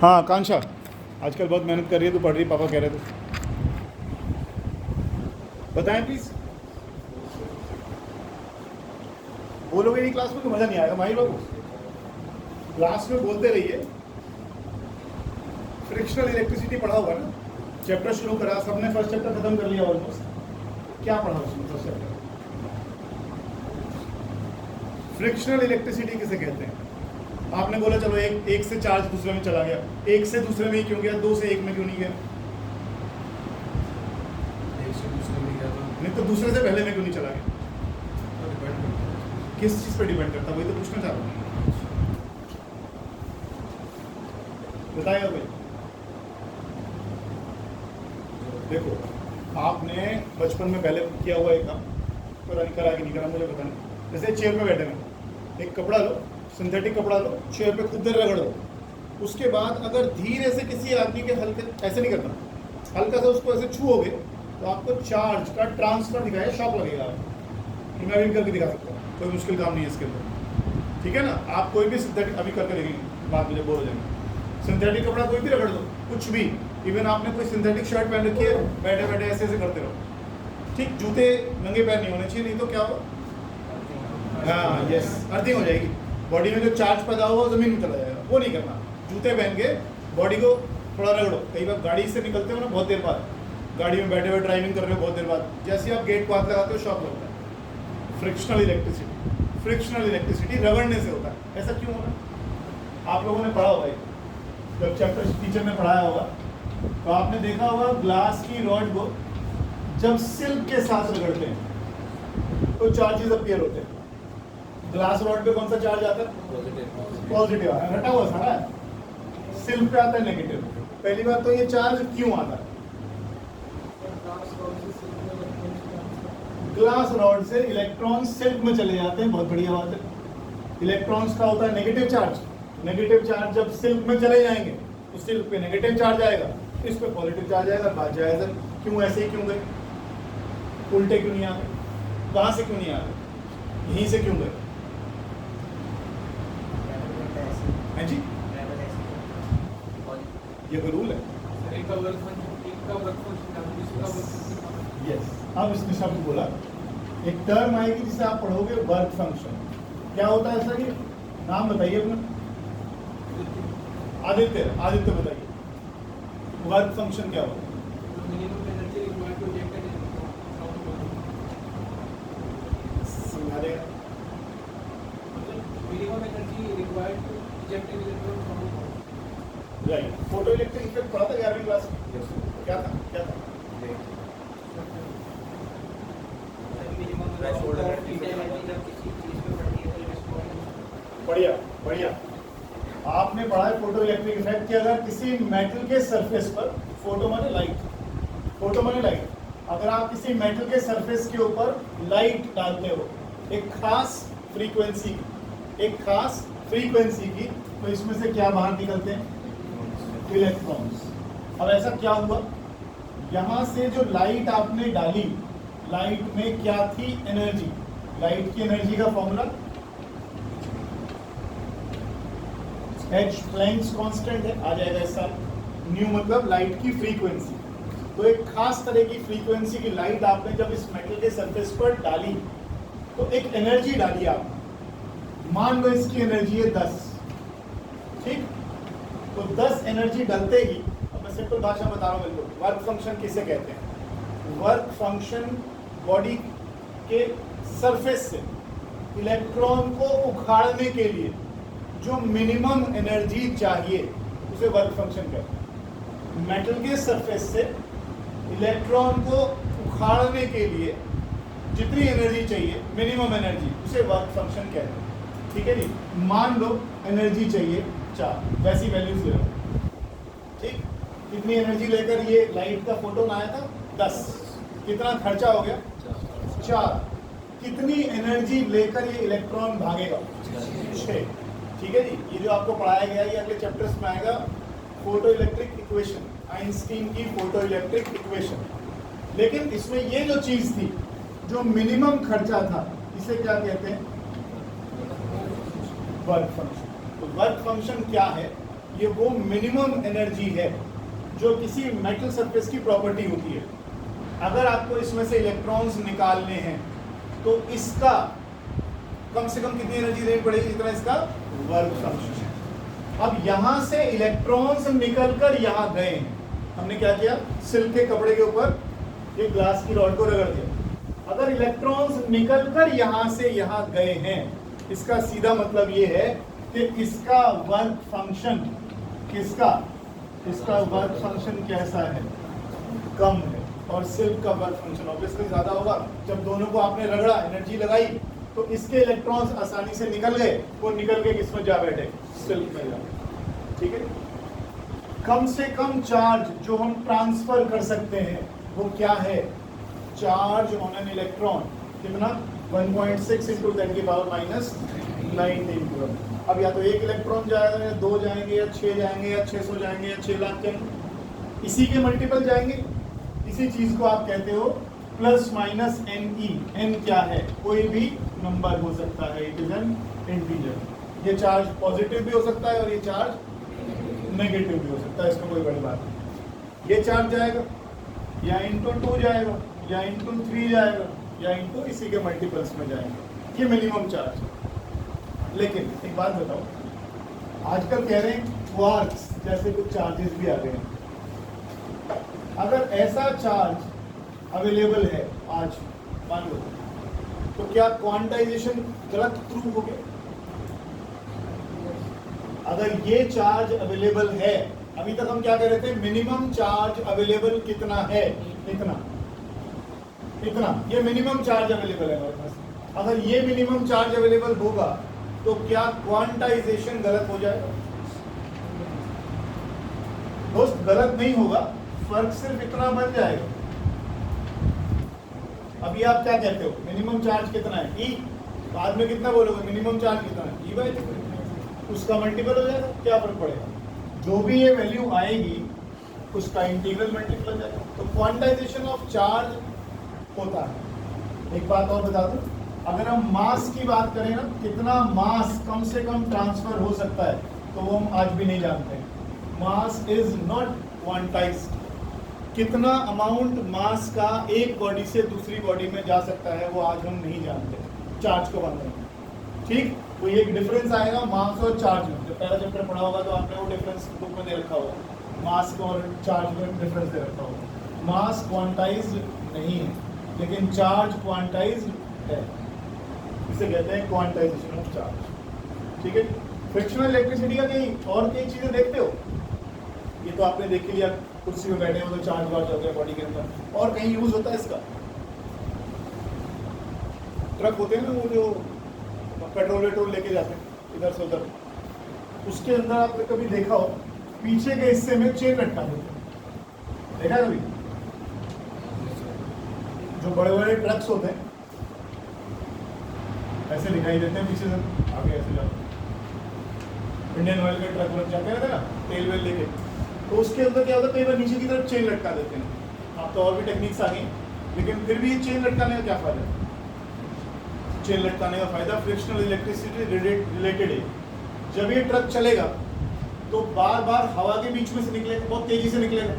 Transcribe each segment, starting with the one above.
हाँ कांक्षा, आजकल बहुत मेहनत कर रही है, तो पढ़ रही, पापा कह रहे थे। बताएं प्लीज। बोलोगे नहीं क्लास में तो मजा नहीं आएगा भाई लोग। क्लास में बोलते रहिए। फ्रिक्शनल इलेक्ट्रिसिटी पढ़ा हुआ ना, चैप्टर शुरू करा, सबने फर्स्ट चैप्टर खत्म कर लिया ऑलमोस्ट। क्या पढ़ा उसमें फर्स्ट चैप्टर? फ्रिक्शनल इलेक्ट्रिसिटी किसे कहते हैं? आपने बोला चलो एक से चार्ज दूसरे में चला गया, एक से दूसरे में ही क्यों गया, दो से एक में क्यों नहीं गया? एक से दूसरे में गया तो नहीं तो दूसरे से पहले में क्यों नहीं चला गया? किस चीज पे डिपेंड करता, वही तो पूछना चाह रहा हूँ। बताएगा भाई। देखो, आपने बचपन में पहले किया हुआ एक काम, पता नहीं करा कि नहीं करा, मुझे पता नहीं। जैसे चेयर पे बैठे हैं, एक कपड़ा लो, सिंथेटिक कपड़ा लो, चेयर पे खुद देर रगड़ दो। उसके बाद अगर धीरे से किसी आदमी के हल्के, ऐसे नहीं करना, हल्का सा उसको ऐसे छूओगे तो आपको चार्ज का ट्रांसफर दिखाएगा, शॉक लगेगा। इमेजिन करके दिखा सकता हूँ, कोई मुश्किल काम नहीं है इसके अंदर, ठीक है ना? आप कोई भी सिंथेटिक अभी करके देखेंगे, बाद में बोर हो जाएंगे। सिंथेटिक कपड़ा कोई भी रगड़ दो, कुछ भी, इवन आपने कोई सिंथेटिक शर्ट पहन रखी है, बैठे बैठे ऐसे ऐसे करते रहो, ठीक? जूते नंगे पैर नहीं होने चाहिए, नहीं तो क्या होगा? हाँ यस, अर्थिंग हो जाएगी। बॉडी में जो चार्ज पैदा होगा वो जमीन में चला जाएगा, वो नहीं करना। जूते पहन के बॉडी को थोड़ा रगड़ो। कई बार गाड़ी से निकलते हो ना, बहुत देर बाद, गाड़ी में बैठे हुए ड्राइविंग कर रहे हो, बहुत देर बाद जैसे आप गेट को हाथ लगाते हो, शॉक लगता है। फ्रिक्शनल इलेक्ट्रिसिटी रगड़ने से होता है। ऐसा क्यों होगा? आप लोगों ने पढ़ा होगा, जब चैप्टर टीचर ने पढ़ाया होगा तो आपने देखा होगा, ग्लास की रॉड को जब सिल्क के साथ रगड़ते हैं तो चार्जेस अपीयर होते हैं। ग्लास रॉड पे कौन सा चार्ज आता है? पॉजिटिव आता है, रटा हुआ सारा है। सिल्क पे आता है नेगेटिव। पहली बात तो ये चार्ज क्यों आता है? ग्लास रॉड से इलेक्ट्रॉन सिल्क में चले जाते हैं, बहुत बढ़िया बात है। इलेक्ट्रॉन्स का होता है नेगेटिव चार्ज। नेगेटिव चार्ज जब सिल्क में चले जाएंगे तो सिल्क पे नेगेटिव चार्ज आएगा, इस पे पॉजिटिव चार्ज आएगा, बात जाएगा। क्यों ऐसे ही क्यों गए? उल्टे क्यों नहीं आ गए? वहां से क्यों नहीं आ गए? यहीं से क्यों गए? हैं जी, ये कोई रूल है? यस, अब इसने शब्द बोला, एक टर्म आएगी जिसे आप पढ़ोगे, वर्क फंक्शन। क्या होता है ऐसा? कि नाम बताइए अपना। आदित्य बताइए, वर्क फंक्शन क्या होता है? समझा देगा? राइट। फोटो इलेक्ट्रिक इफेक्ट पढ़ा था 11वीं क्लास में? क्या था? बढ़िया। आपने पढ़ा है फोटो इलेक्ट्रिक इफेक्ट कि अगर किसी मेटल के सरफेस पर, फोटो माने लाइट, अगर आप किसी मेटल के सरफेस के ऊपर लाइट डालते हो एक खास फ्रीक्वेंसी की, तो इसमें से क्या बाहर निकलते हैं? इलेक्ट्रॉन्स। अब ऐसा क्या हुआ, यहां से जो लाइट आपने डाली, लाइट में क्या थी? एनर्जी। लाइट की एनर्जी का फॉर्मूला H प्लैंक्स कांस्टेंट है, आ जाएगा इस साल। न्यू मतलब लाइट की फ्रीक्वेंसी। तो एक खास तरह की फ्रीक्वेंसी की लाइट आपने जब इस मेटल के सरफेस पर डाली तो एक एनर्जी डाली आपने। मान लो इसकी एनर्जी है 10, ठीक? तो 10 एनर्जी डालते ही, अब मैं सिंपल भाषा बता रहा हूँ बिल्कुल, वर्क फंक्शन किसे कहते हैं? वर्क फंक्शन बॉडी के सरफेस से इलेक्ट्रॉन को उखाड़ने के लिए जो मिनिमम एनर्जी चाहिए उसे वर्क फंक्शन कहते हैं। मेटल के सरफेस से इलेक्ट्रॉन को उखाड़ने के लिए जितनी एनर्जी चाहिए, मिनिमम एनर्जी, उसे वर्क फंक्शन कहते हैं, ठीक है जी? मान लो एनर्जी चाहिए 4, वैसी वैल्यूज ले लो, ठीक? कितनी एनर्जी लेकर ये लाइट का फोटोन आया था? 10। कितना खर्चा हो गया? 4। कितनी एनर्जी लेकर ये इलेक्ट्रॉन भागेगा? 6। ठीक है जी? ये जो आपको पढ़ाया गया, ये अगले चैप्टर्स में आएगा, फोटो इलेक्ट्रिक इक्वेशन, आइंस्टीन की फोटो इलेक्ट्रिक इक्वेशन। लेकिन इसमें ये जो चीज थी, जो मिनिमम खर्चा था, इसे क्या कहते हैं? Work function. तो वर्क फंक्शन क्या है ये वो मिनिमम एनर्जी है जो किसी मेटल सरफेस की प्रॉपर्टी होती है। अगर आपको इसमें से इलेक्ट्रॉन्स निकालने हैं तो इसका कम से कम कितनी एनर्जी देनी पड़ेगी, जितना इसका वर्क फंक्शन है। अब यहां से इलेक्ट्रॉन्स निकलकर यहां गए हैं, हमने क्या किया, सिल्क के कपड़े के ऊपर एक ग्लास की रॉड को रगड़ दिया। अगर इलेक्ट्रॉन्स निकलकर यहां से यहां गए हैं, इसका सीधा मतलब ये है कि इसका वर्क फंक्शन, इसका वर्क फंक्शन कैसा है, कम है, और सिल्क का वर्क फंक्शन ऑब्वियसली ज्यादा होगा। जब दोनों को आपने रगड़ा, एनर्जी लगाई, तो इसके इलेक्ट्रॉन्स आसानी से निकल गए, वो निकल के किसमें जा बैठे, सिल्क में जा। ठीक है, कम से कम चार्ज जो हम ट्रांसफर कर सकते हैं वो क्या है, चार्ज ऑन एन इलेक्ट्रॉन कितना, 1.6 इंटू 10 की पावर माइनस 19 कूलम। अब या तो एक इलेक्ट्रॉन जाएगा, या 2 जाएंगे, या 6 जाएंगे, या 600 जाएंगे, या 6 लाख जाएंगे, इसी के मल्टीपल जाएंगे। इसी चीज को आप कहते हो plus minus N E. N क्या है, कोई भी नंबर हो सकता है, इट इज एन इंटीजर। ये चार्ज पॉजिटिव भी हो सकता है और ये चार्ज नेगेटिव भी हो सकता है, इसमें कोई बड़ी बात नहीं। ये चार्ज जाएगा, या इंटू 2 जाएगा, या इंटू 3 जाएगा, या इंटू इसी के मल्टीपल्स में जाएंगे। ये मिनिमम चार्ज है। लेकिन एक बात बताओ, आजकल कह रहे हैं क्वार्क्स जैसे कुछ चार्जेस भी आ गए हैं। अगर ऐसा चार्ज अवेलेबल है आज, मान लो, तो क्या क्वांटाइजेशन गलत प्रूव हो गया? अगर ये चार्ज अवेलेबल है, अभी तक हम क्या कह रहे थे, मिनिमम चार्ज अवेलेबल कितना है, इतना, ये मिनिमम चार्ज अवेलेबल है हमारे पास। अगर ये मिनिमम चार्ज अवेलेबल होगा तो क्या क्वांटाइजेशन गलत हो जाएगा? दोस्त, गलत नहीं होगा, फर्क सिर्फ इतना बन जाएगा। अभी आप क्या कहते हो, मिनिमम चार्ज कितना है, ई, बाद में कितना बोलोगे, मिनिमम चार्ज कितना है, ई बाई 2, उसका मल्टीपल हो जाएगा, क्या फर्क पड़ेगा, जो भी ये वैल्यू आएगी उसका इंटीग्रल मल्टीपल हो जाएगा। तो क्वांटाइजेशन ऑफ चार्ज होता है। एक बात और बता दूं, अगर हम मास की बात करें ना, कितना मास कम से कम ट्रांसफर हो सकता है, तो वो हम आज भी नहीं जानते हैं। Mass is not quantized. कितना अमाउंट मास का एक बॉडी से दूसरी बॉडी में जा सकता है वो आज हम नहीं जानते, चार्ज को बांधने में। ठीक, तो ये एक डिफरेंस आएगा मास और चार्ज में। जब पहला चैप्टर पढ़ा होगा तो आपने वो डिफरेंस बुक में दे रखा होगा, मास को और चार्ज में डिफरेंस दे रखा होगा। मास क्वांटाइज्ड नहीं है, लेकिन चार्ज क्वांटाइज्ड है, इसे कहते हैं क्वांटाइजेशन ऑफ चार्ज। ठीक है, फ्रिक्शनल इलेक्ट्रिसिटी का कई चीजें देखते हो, ये तो आपने देख लिया, कुर्सी में बैठे हो तो चार्ज वार्ज हो गया बॉडी के अंदर। और कहीं यूज होता है इसका, ट्रक होते हैं ना वो जो पेट्रोल वेट्रोल लेके जाते हैं इधर से उधर, उसके अंदर आपने कभी देखा हो पीछे के हिस्से में चेन लटका देते हैं, देखा कभी? जो बड़े बड़े ट्रक्स होते हैं ऐसे दिखाई देते हैं, पीछे से आगे ऐसे जाते, इंडियन ऑयल के ट्रक लग जाते हैं ना तेल वेल लेके, तो उसके अंदर क्या होता है, कई बार नीचे की तरफ चेन लटका देते हैं। अब तो और भी टेक्निक्स आ गई, लेकिन फिर भी ये चेन लटकाने का क्या फायदा है? चेन लटकाने का फायदा फ्रिक्शनल इलेक्ट्रिसिटी रिलेटेड है। जब ये ट्रक चलेगा तो बार बार हवा के बीच में से निकलेगा, बहुत तेजी से निकलेगा,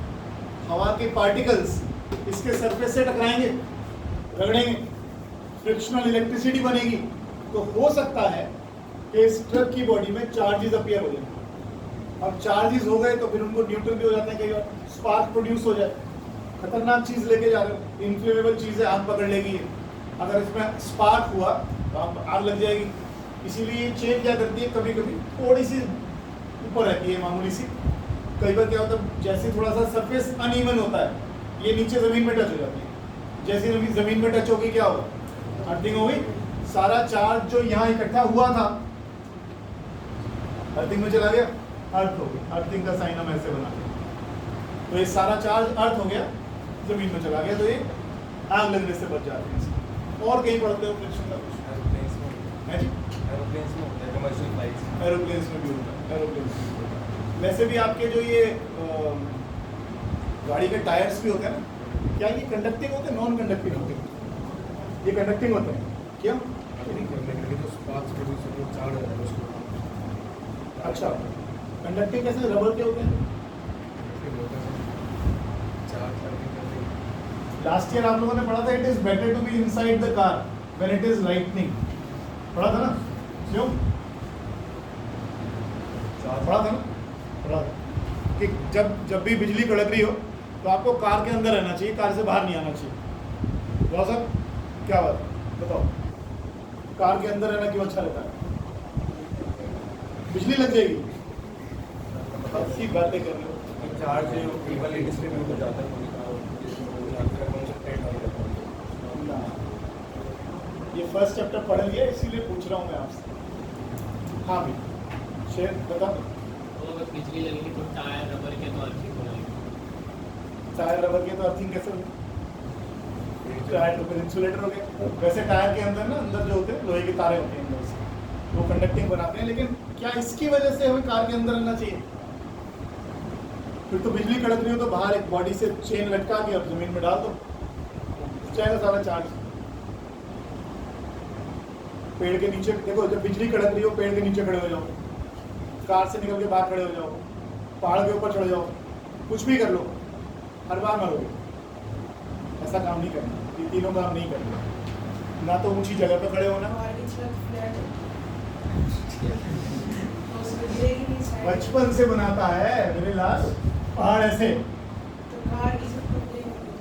हवा के पार्टिकल्स इसके सरफेस से टकराएंगे, रगड़ेंगे, फ्रिक्शनल इलेक्ट्रिसिटी बनेगी। तो हो सकता है कि इस ट्रक की बॉडी में चार्जेस अपीयर हो जाए। अब चार्जेस हो गए तो फिर उनको न्यूट्रल भी हो जाते हैं, कई बार स्पार्क प्रोड्यूस हो जाए। खतरनाक चीज लेके जा रहे हो, इनफ्लेमेबल चीज है, आग पकड़ लेगी ये। अगर इसमें स्पार्क हुआ तो आग लग जाएगी। इसीलिए चेन क्या करती है, कभी कभी थोड़ी सी ऊपर रहती है, मामूली सी। कई बार क्या होता है, जैसे थोड़ा सा सरफेस अनइवन होता है, ये नीचे जमीन में टच हो जाती है। जैसे जमीन में टच होगी क्या होगा, अर्थिंग होगी। सारा चार्ज जो यहाँ इकट्ठा हुआ था अर्थिंग में चला गया, अर्थ हो गया। अर्थिंग का साइन हम ऐसे बना, तो ये सारा चार्ज अर्थ हो गया, जमीन में चला गया, तो ये आग लगने से बच जाते हैं। और कहीं पढ़ते हो फ्रिक्शन का कुछ? एरोप्लेन्स में भी होता है, एरोप्लेन्स में भी होता है। वैसे भी आपके जो ये गाड़ी के टायर्स भी होते हैं ना, क्या ये कंडक्टिंग होते हैं, नॉन कंडक्टिंग होते हैं? ये कंडक्टिंग होते हैं क्या? अच्छा, कंडक्टिंग कैसे रबर के होते हैं? लास्ट ईयर आप लोगों ने पढ़ा था it is better to be inside the car when it is lightning, पढ़ा था ना? क्यों पढ़ा था ना? पढ़ा था कि जब भी बिजली कड़क रही हो तो आपको कार के अंदर रहना चाहिए, कार से बाहर नहीं आना चाहिए। बोला सर क्या बात बताओ, कार के अंदर रहना क्यों अच्छा रहता है? बिजली लग जाएगी, अच्छी बातें कर रहे हो। चार्ज केबल इंडस्ट्री में हो जाता है ना, ये फर्स्ट चैप्टर पढ़ लिया इसीलिए पूछ रहा हूँ मैं आपसे। हाँ भाई शेर बता। तो अगर बिजली लगेगी तो टायर रबर के तो अर्थिंग हो जाएगी। टायर रबर के तो अर्थिंग कैसे होगी? टायर तो फिर इंसुलेटर हो गया। वैसे टायर के अंदर ना, अंदर जो होते हैं लोहे के तारे होते हैं अंदर से, वो कंडक्टिंग बनाते हैं। लेकिन क्या इसकी वजह से हमें कार के अंदर रहना चाहिए? फिर तो बिजली कड़क रही हो तो बाहर एक बॉडी से चेन लटका के अब जमीन में डाल दो, जाएगा सारा चार्ज। पेड़ के नीचे देखो, जब बिजली कड़क रही हो पेड़ के नीचे खड़े हो जाओ, कार से निकल के बाहर खड़े हो जाओ, पहाड़ के ऊपर चढ़ जाओ, कुछ भी कर लो, हर बार मरोगे। ऐसा काम नहीं करना, ये तीनों काम नहीं करना। ना तो ऊंची जगह पे खड़े होना, बचपन से बनाता है मेरे लाल पहाड़ ऐसे।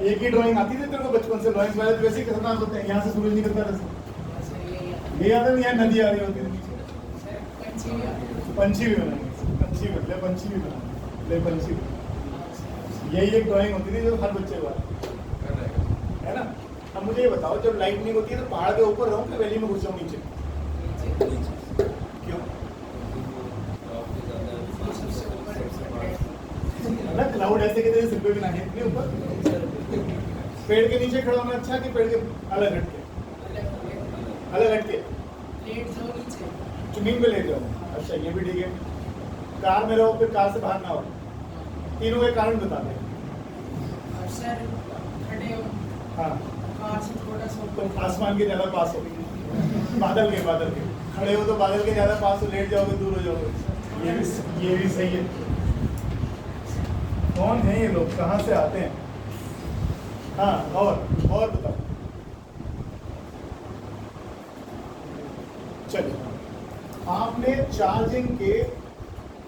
एक ही ड्राइंग आती थी तेरे को बचपन से? ड्राइंग वाले वैसे ही खतरनाक होते हैं। यहाँ से सूरज निकलता रहता, ये आता नहीं, यहाँ नदी आ रही होती है नीचे। पंछी भी बनाएंगे, पंछी बदले, पंछी भी बनाएंगे, ले पंछी भी। यही एक ड्राइंग होती थी जो हर बच्चे को है ना। अब मुझे ये बताओ, जब लाइटनिंग होती है तो पहाड़ के ऊपर रहूं कि वैली में घुस जाऊं नीचे? क्यों? क्लाउड ऐसे कि तेरे सिर पे भी ना है, इतने ऊपर। पेड़ के नीचे खड़ा होना अच्छा कि पेड़ के अलग हट के? अलग हट के जमीन पे ले जाओ, अच्छा ये भी ठीक है। कार में रहो फिर कार से बाहर ना हो, तीनों के कारण बता दें। हाँ, तो आसमान के ज्यादा पास हो, बादल के खड़े हो तो बादल के ज्यादा पास हो, लेट जाओगे दूर हो जाओगे। ये भी सही है। कौन है ये लोग, कहाँ से आते हैं? हाँ, और बताओ। चलिए, आपने चार्जिंग के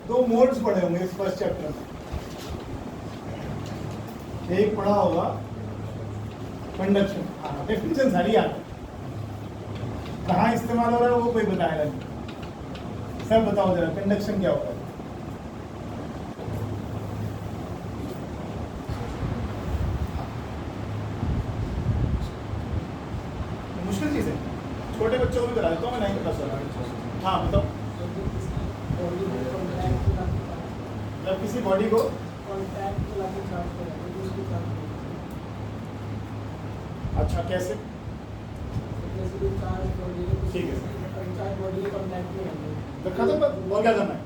2 मोड्स पढ़े होंगे इस फर्स्ट चैप्टर में। एक पढ़ा होगा कंडक्शन, हाँ डेफिनेशन सारी याद है। कहाँ इस्तेमाल हो रहा है वो कोई बताएगा नहीं। सब बताओ जरा, कंडक्शन क्या होता है? मुश्किल चीज़ है, छोटे बच्चों को भी करा देता हूँ मैं, 9th क्लास वाला। हाँ बताओ। जब किसी बॉडी को अच्छा कैसे? ठीक है, तो खत्म। और क्या करना है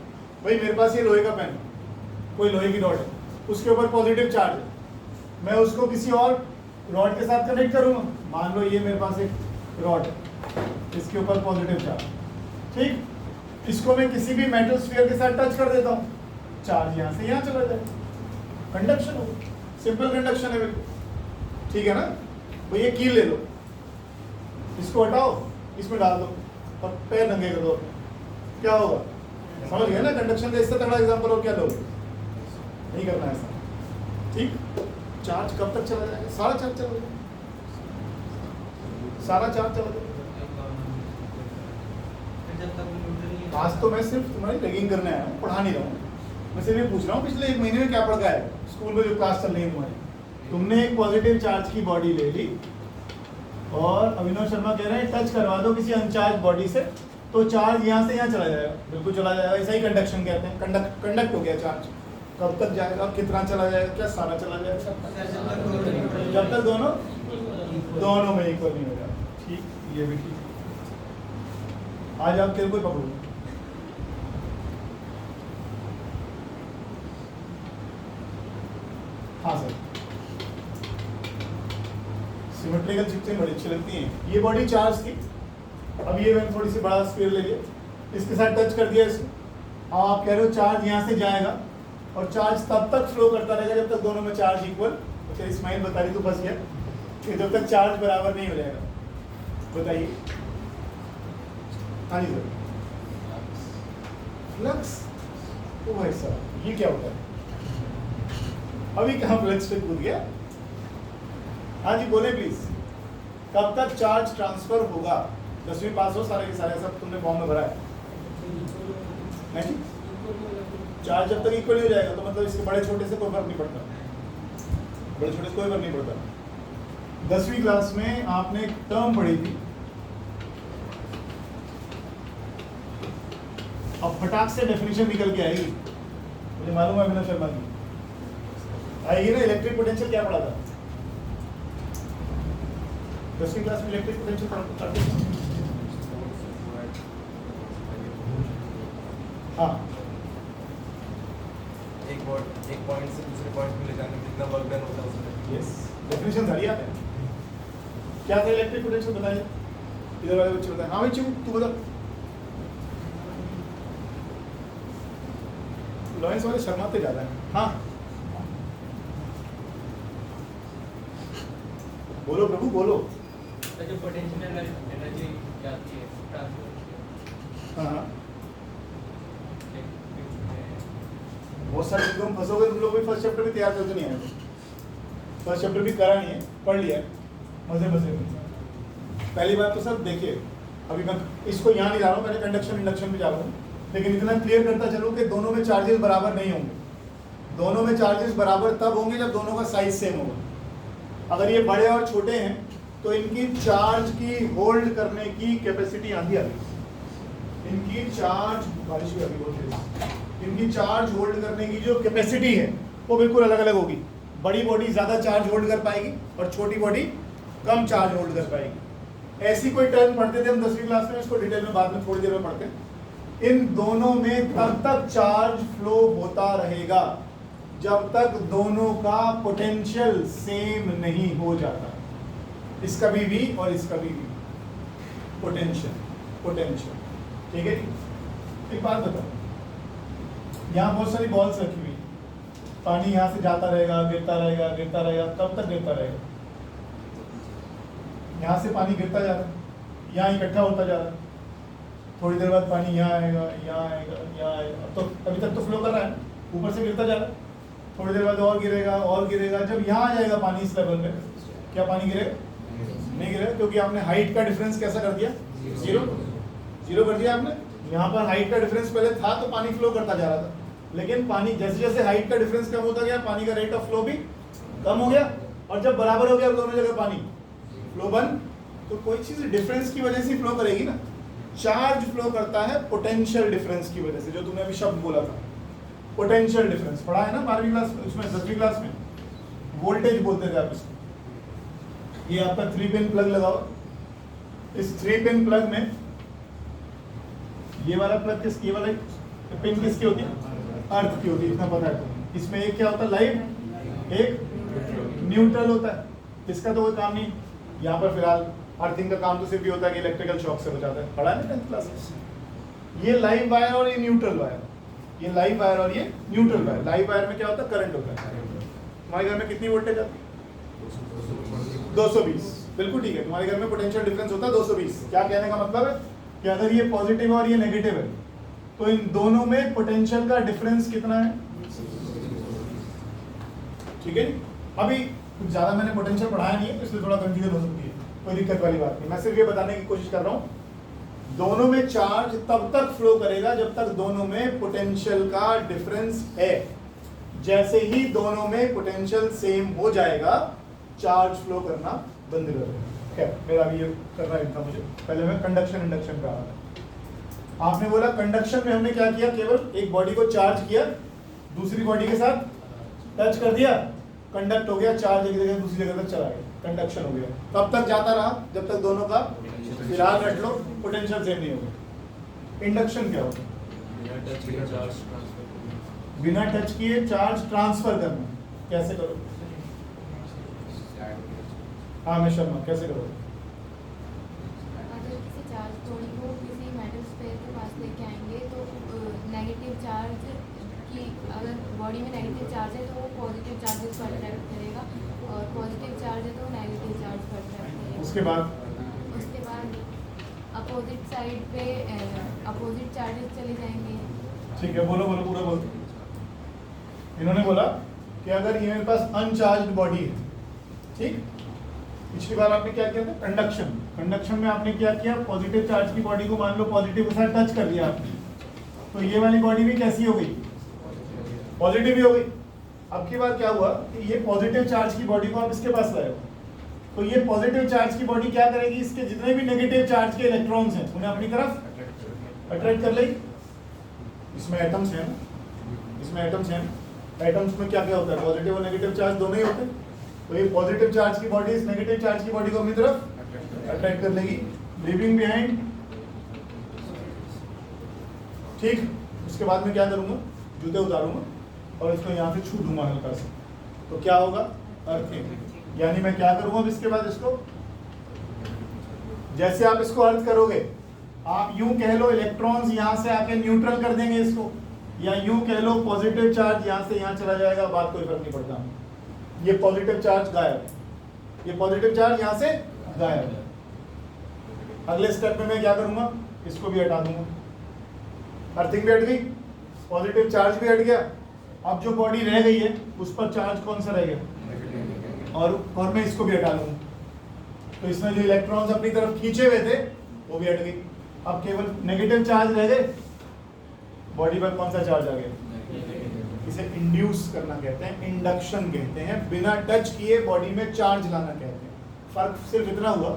भाई? मेरे पास ये लोहे का पेन, कोई लोहे की रॉड है, उसके ऊपर पॉजिटिव चार्ज है, मैं उसको किसी और रॉड के साथ कनेक्ट करूंगा। मान लो ये मेरे पास एक रॉड है, इसके ऊपर पॉजिटिव चार्ज, ठीक। इसको मैं किसी भी मेटल स्फीयर के साथ टच कर देता हूँ, चार्ज यहाँ से यहाँ चला जाए, कंडक्शन हो, सिंपल कंडक्शन है बिल्कुल, ठीक है ना। तो ये कील ले लो, इसको हटाओ, इसमें डाल दो और पैर नंगे कर दो, क्या होगा? समझ गए ना? कंडक्शन का इससे तगड़ा एग्जांपल हो क्या लोगे? नहीं करना ऐसा, ठीक। चार्ज कब तक चला जाएगा? सारा चार्ज चला जाएगा, सारा चार्ज चला जाएगा। आज तो मैं सिर्फ तुम्हारी रैगिंग करने आया हूँ, पढ़ा नहीं रहा हूँ। मैं सिर्फ ये पूछ रहा हूँ पिछले 1 महीने में क्या पढ़ के आए स्कूल में, जो क्लास चल रही है तुम्हारी। तुमने एक पॉजिटिव चार्ज की बॉडी ले ली और अभिनव शर्मा कह रहे हैं टच करवा दो किसी अनचार्ज बॉडी से, तो चार्ज यहाँ से यहाँ चला जाएगा, बिल्कुल चला जाएगा। ऐसा ही कंडक्शन कहते हैं, कंडक्ट हो गया चार्ज। कब तक जाएगा, कितना चला जाएगा? क्या सारा चला जाएगा? जब तक दोनों में इक्वल नहीं हो जाए, ठीक। ये भी ठीक। आज आप तेरे को पकड़ो, हाँ सर। सिमेट्रिकल चिप्सें बड़ी अच्छी लगती हैं। ये बॉडी चार्ज थी, अब ये मैंने थोड़ी सी बड़ा स्फीयर ले लिया, इसके साथ टच कर दिया इसको, आप कह रहे हो चार्ज यहाँ से जाएगा और चार्ज तब तक फ्लो करता रहेगा जब तक दोनों में चार्ज इक्वल। तो इस्माइल बता रही तो फंस गया कि जब तक चार्ज बराबर नहीं हो जाएगा। बताइए। हाँ जी सर। फ्लक्स। ओ भाई साहब ये क्या होता है? अभी कहाँ फ्लक्स पे कूद गया? हाँ जी बोले प्लीज। कब तक चार्ज ट्रांसफर होगा? 10वीं पास हो सारे के सारे, सब तुमने फॉर्म में भरा है नहीं? चार्ज जब तक इक्वल हो जाएगा तो मतलब इसके बड़े छोटे से कोई फर्क नहीं पड़ता, बड़े छोटे से कोई फर्क नहीं पड़ता। 10वीं क्लास में आपने एक टर्म पढ़ी थी, अब फटाक से डेफिनेशन निकल के आएगी, मुझे मालूम है अभिनव शर्मा की आएगी ना। इलेक्ट्रिक पोटेंशियल क्या पढ़ा था 10वीं क्लास में? इलेक्ट्रिक पोटेंशियल पढ़ते थे। हाँ, एक पॉइंट से दूसरे पॉइंट में ले जाने में कितना वर्क डन होता है उसमें। यस, डेफिनेशन सारी आता है। क्या था इलेक्ट्रिक पोटेंशियल? बताइए इधर वाले बच्चे बताएं। हाँ भाई चू तू बता। लॉरेंस वाले शर्माते ज्यादा है। हाँ बोलो प्रभु बोलो। जो पोटेंशियल एनर्जी जाती है ट्रांसफर। हाँ बहुत सारे तुम फंसोगे, तुम लोग भी फर्स्ट चैप्टर भी तैयार करते नहीं आए। फर्स्ट चैप्टर भी करा नहीं है, पढ़ लिया है मजे मजे में। पहली बात तो सर देखिए, अभी मैं इसको यहाँ नहीं जा रहा हूँ, पहले कंडक्शन इंडक्शन में जा रहा हूँ, लेकिन इतना क्लियर करता चलूँ कि दोनों में चार्जेस बराबर नहीं होंगे। दोनों में चार्जेस बराबर तब होंगे जब दोनों का साइज सेम होगा। अगर ये बड़े और छोटे हैं तो इनकी चार्ज की होल्ड करने की कैपेसिटी आंधी आ गई। इनकी चार्ज बारिश भी अभी बहुत तेज, इनकी चार्ज होल्ड करने की जो कैपेसिटी है वो बिल्कुल अलग अलग होगी। बड़ी बॉडी ज़्यादा चार्ज होल्ड कर पाएगी और छोटी बॉडी कम चार्ज होल्ड कर पाएगी। ऐसी कोई टर्म पढ़ते थे हम 10वीं क्लास में, इसको डिटेल में बाद में थोड़ी देर में पढ़ते हैं। इन दोनों में तब तक चार्ज फ्लो होता रहेगा जब तक दोनों का पोटेंशियल सेम नहीं हो जाता। इसका भी V और इसका भी V, पोटेंशियल। ठीक है जी। एक बात बताओ, यहाँ बहुत सारी बॉल्स रखी हुई, पानी यहाँ से जाता रहेगा, गिरता रहेगा, गिरता रहेगा, कब तक गिरता रहेगा? यहाँ से पानी गिरता जा रहा है, यहाँ इकट्ठा होता जा रहा है, थोड़ी देर बाद पानी यहाँ आएगा, यहाँ आएगा, यहाँ आएगा। तो अभी तक तो फ्लो कर रहा है, ऊपर से गिरता जा रहा है, थोड़ी देर बाद और गिरेगा और गिरेगा। जब यहाँ आ जाएगा पानी इस लेवल पे, क्या पानी गिरेगा? नहीं गिरेगा, क्योंकि आपने हाइट का डिफरेंस कैसा कर दिया? जीरो कर दिया आपने। यहाँ पर हाइट का डिफरेंस पहले था तो पानी फ्लो करता जा रहा था, लेकिन पानी जैसे जैसे हाइट का डिफरेंस कम होता गया, पानी का रेट ऑफ फ्लो भी कम हो गया, और जब बराबर हो गया दोनों जगह पानी, फ्लो बंद। तो कोई चीज डिफरेंस की वजह से फ्लो करेगी ना। चार्ज फ्लो करता है पोटेंशियल डिफरेंस की वजह से, जो तुमने अभी शब्द बोला था पोटेंशियल डिफरेंस, पढ़ा है ना 12वीं क्लास उसमें, 10वीं क्लास में वोल्टेज बोलते थे आप इसको। ये आपका 3 पिन प्लग लगाओ, इस 3 पिन प्लग में ये वाला प्लग किसकी, ये वाला पिन किसकी होती है? अर्थ की होती है, इतना पता है तुम्हें। इसमें एक क्या होता है? लाइव, एक न्यूट्रल होता है। इसका तो कोई काम नहीं। यहाँ पर फिलहाल अर्थिंग का काम तो सिर्फ ये होता है कि इलेक्ट्रिकल शॉक से बचाता है, पढ़ा है ना 10th क्लास में। ये लाइव वायर और ये न्यूट्रल वायर, ये लाइव वायर और ये न्यूट्रल वायर। लाइव वायर में क्या होता है? करंट होता है। तुम्हारे घर में कितनी वोल्टेज आती है? 220। बिल्कुल ठीक है, तुम्हारे घर में पोटेंशियल डिफरेंस होता है 220। क्या कहने का मतलब है कि अगर ये पॉजिटिव और ये नेगेटिव है तो इन दोनों में पोटेंशियल का डिफरेंस कितना है? ठीक है। अभी कुछ ज्यादा मैंने पोटेंशियल पढ़ाया नहीं है तो इसलिए थोड़ा कंफ्यूजन हो सकती है, कोई दिक्कत वाली बात नहीं। मैं सिर्फ ये बताने की कोशिश कर रहा हूँ, दोनों में चार्ज तब तक फ्लो करेगा जब तक दोनों में पोटेंशियल का डिफरेंस है। जैसे ही दोनों में पोटेंशियल सेम हो जाएगा, चार्ज फ्लो करना बंद कर देगा। खैर मेरा भी ये करना ही था मुझे, पहले मैं कंडक्शन इंडक्शन पे आ रहा था। आपने बोला कंडक्शन में हमने क्या किया? केवल एक बॉडी को चार्ज किया, दूसरी बॉडी के साथ टच कर दिया, कंडक्ट हो गया, चार्ज एक जगह दूसरी जगह तक चला गया, कंडक्शन हो गया। तब तक जाता रहा जब तक दोनों का, फिलहाल रख लो, पोटेंशियल सेम नहीं होगा। इंडक्शन क्या होगा? बिना टच किए चार्ज ट्रांसफर करना। कैसे करो? हाँ मैं शर्मा, कैसे करो? अगर किसी चार्ज थोड़ी को किसी मेटल स्फीयर के पास लेके आएंगे तो नेगेटिव चार्ज की, अगर बॉडी में नेगेटिव चार्ज है तो वो पॉजिटिव चार्जेस को अट्रैक्ट करेगा, और पॉजिटिव चार्ज है तो नेगेटिव चार्ज को अट्रैक्ट करेगा। उसके बाद अपोजिट साइड पे अपोजिट चार्जेस चले जाएंगे। ठीक है, बोलो बोलो पूरा बोलो। इन्होंने बोला कि अगर ये मेरे पास अनचार्ज्ड बॉडी है, ठीक, पिछली बार आपने क्या किया था, कंडक्शन में आपने क्या किया, पॉजिटिव चार्ज की बॉडी को मान लो पॉजिटिव के साथ टच कर लिया आपने, तो ये वाली बॉडी भी कैसी हो गई, पॉजिटिव ही हो गई। अब की बार क्या हुआ कि ये पॉजिटिव चार्ज की बॉडी को आप इसके पास लाए हो, तो ये पॉजिटिव चार्ज की बॉडी क्या करेगी, इसके जितने भी नेगेटिव चार्ज के इलेक्ट्रॉन्स हैं उन्हें अपनी तरफ अट्रैक्ट कर लेगी। इसमें एटम्स हैं ना, एटम्स में क्या क्या होता है, पॉजिटिव और नेगेटिव चार्ज दोनों ही होते हैं, तो ये पॉजिटिव चार्ज की बॉडी इस नेगेटिव चार्ज की बॉडी को अपनी तरफ अट्रैक्ट कर लेगी, लीविंग बिहाइंड। ठीक, उसके बाद में क्या करूंगा, जूते उतारूंगा और इसको यहाँ से छू दूंगा हल्का से, तो क्या होगा, अर्थिंग। यानी मैं क्या करूंगा अब इसके बाद, इसको जैसे आप इसको अर्थ करोगे, आप यूं कह लो इलेक्ट्रॉन्स यहाँ से आके न्यूट्रल कर देंगे इसको, या यूं कह लो पॉजिटिव चार्ज यहाँ से यहाँ चला जाएगा, बात कोई फर्क नहीं पड़ता। ये पॉजिटिव चार्ज गायब, ये पॉजिटिव चार्ज यहाँ से गायब। अगले स्टेप में मैं क्या करूंगा, इसको भी हटा दूंगा, अर्थिंग भी हट गई, पॉजिटिव चार्ज भी हट गया। अब जो बॉडी रह गई है उस पर चार्ज कौन सा रह गया, और मैं इसको भी हटा लूंगा, तो इसमें जो इलेक्ट्रॉन्स अपनी तरफ खींचे हुए थे वो भी हट गई। अब केवल नेगेटिव चार्ज रह गए, बॉडी पर कौन सा चार्ज आ गया, इसे इंड्यूस करना कहते हैं, इंडक्शन कहते हैं, बिना टच किए बॉडी में चार्ज लाना कहते हैं। फर्क सिर्फ इतना हुआ,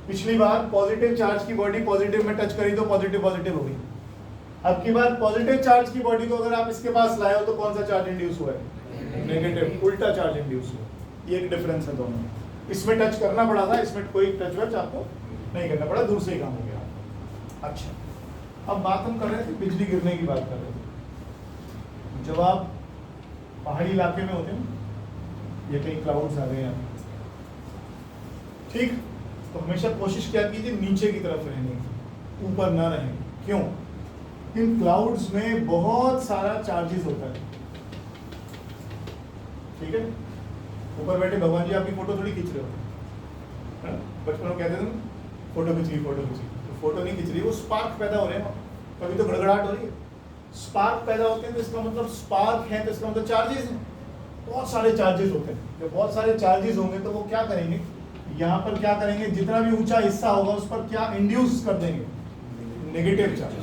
पिछली बार पॉजिटिव चार्ज की बॉडी पॉजिटिव में टच करी तो पॉजिटिव पॉजिटिव हो गई, अब की बार पॉजिटिव चार्ज की बॉडी को अगर आप इसके पास लाए हो तो कौन सा चार्ज इंड्यूस हुआ है, नेगेटिव, उल्टा चार्ज इंड्यूस हुआ। ये एक डिफरेंस है दोनों में, इसमें टच करना पड़ा था, इसमें कोई टच वच आपको नहीं करना पड़ा, दूर से ही काम हो गया। अच्छा, अब बात हम कर रहे थे बिजली गिरने की बात कर रहे थे। जब आप पहाड़ी इलाके में होते हैं, ये कहीं क्लाउड्स आ गए हैं, ठीक, तो हमेशा कोशिश क्या कीजिए नीचे की तरफ रहने की, ऊपर ना रहें। क्यों, इन क्लाउड्स में बहुत सारा चार्जेस होता है, ठीक है। ऊपर बैठे भगवान जी आपकी फोटो थोड़ी खींच रहे हो, बचपन में कहते थे ना, फोटो खींची, तो फोटो नहीं खींच रही, वो स्पार्क पैदा हो रहे हैं, कभी तो गड़गड़ाहट हो रही है, स्पार्क पैदा होते हैं तो इसका मतलब स्पार्क है, तो इसका मतलब चार्जेस हैं, बहुत सारे चार्जेस होते हैं। जब बहुत सारे चार्जेस होंगे तो वो क्या करेंगे, यहाँ पर क्या करेंगे, जितना भी ऊंचा हिस्सा होगा उस पर क्या इंड्यूस कर देंगे, नेगेटिव चार्ज।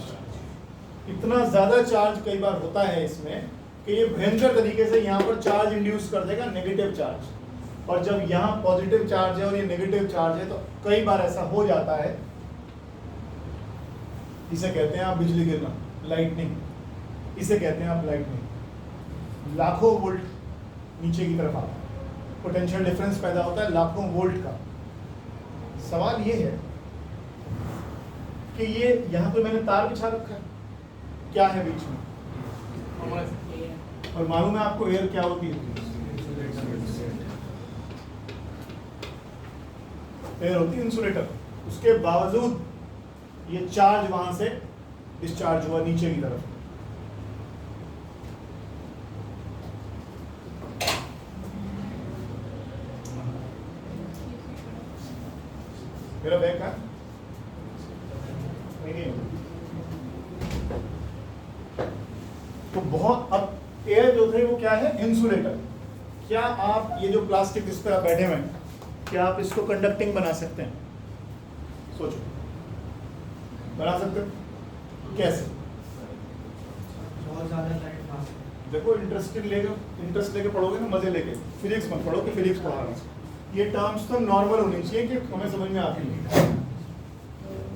इतना ज्यादा चार्ज कई बार होता है इसमें कि ये भयंकर तरीके से यहाँ पर चार्ज इंड्यूस कर देगा, नेगेटिव चार्ज। और जब यहाँ पॉजिटिव चार्ज है और ये नेगेटिव चार्ज है तो कई बार ऐसा हो जाता है, इसे कहते हैं आप बिजली गिरना, लाइटनिंग, इसे कहते हैं आप लाइटनिंग। लाखों वोल्ट नीचे की तरफ आता है, पोटेंशियल डिफरेंस पैदा होता है लाखों वोल्ट का। सवाल ये है कि ये यहाँ पे मैंने तार बिछा रखा है, क्या है बीच में, और मालूम है आपको एयर क्या होती है, एयर होती है इंसुलेटर। उसके बावजूद ये चार्ज वहां से डिस्चार्ज हुआ नीचे की तरफ। मेरा बैग का नहीं, तो बहुत, अब एयर जो थे वो क्या है, इंसुलेटर। क्या आप ये जो प्लास्टिक जिस पर आप बैठे हुए हैं, क्या आप इसको कंडक्टिंग बना सकते हैं, सोचो, बना सकते हो कैसे, बहुत ज़्यादा लाइट पास। देखो इंटरेस्ट लेके पढ़ोगे ना, मजे लेके, फिजिक्स मत पढ़ो कि फिजिक्स पढ़ा रहा हूं। ये टर्म्स तो नॉर्मल होनी चाहिए कि हमें समझ में आती है।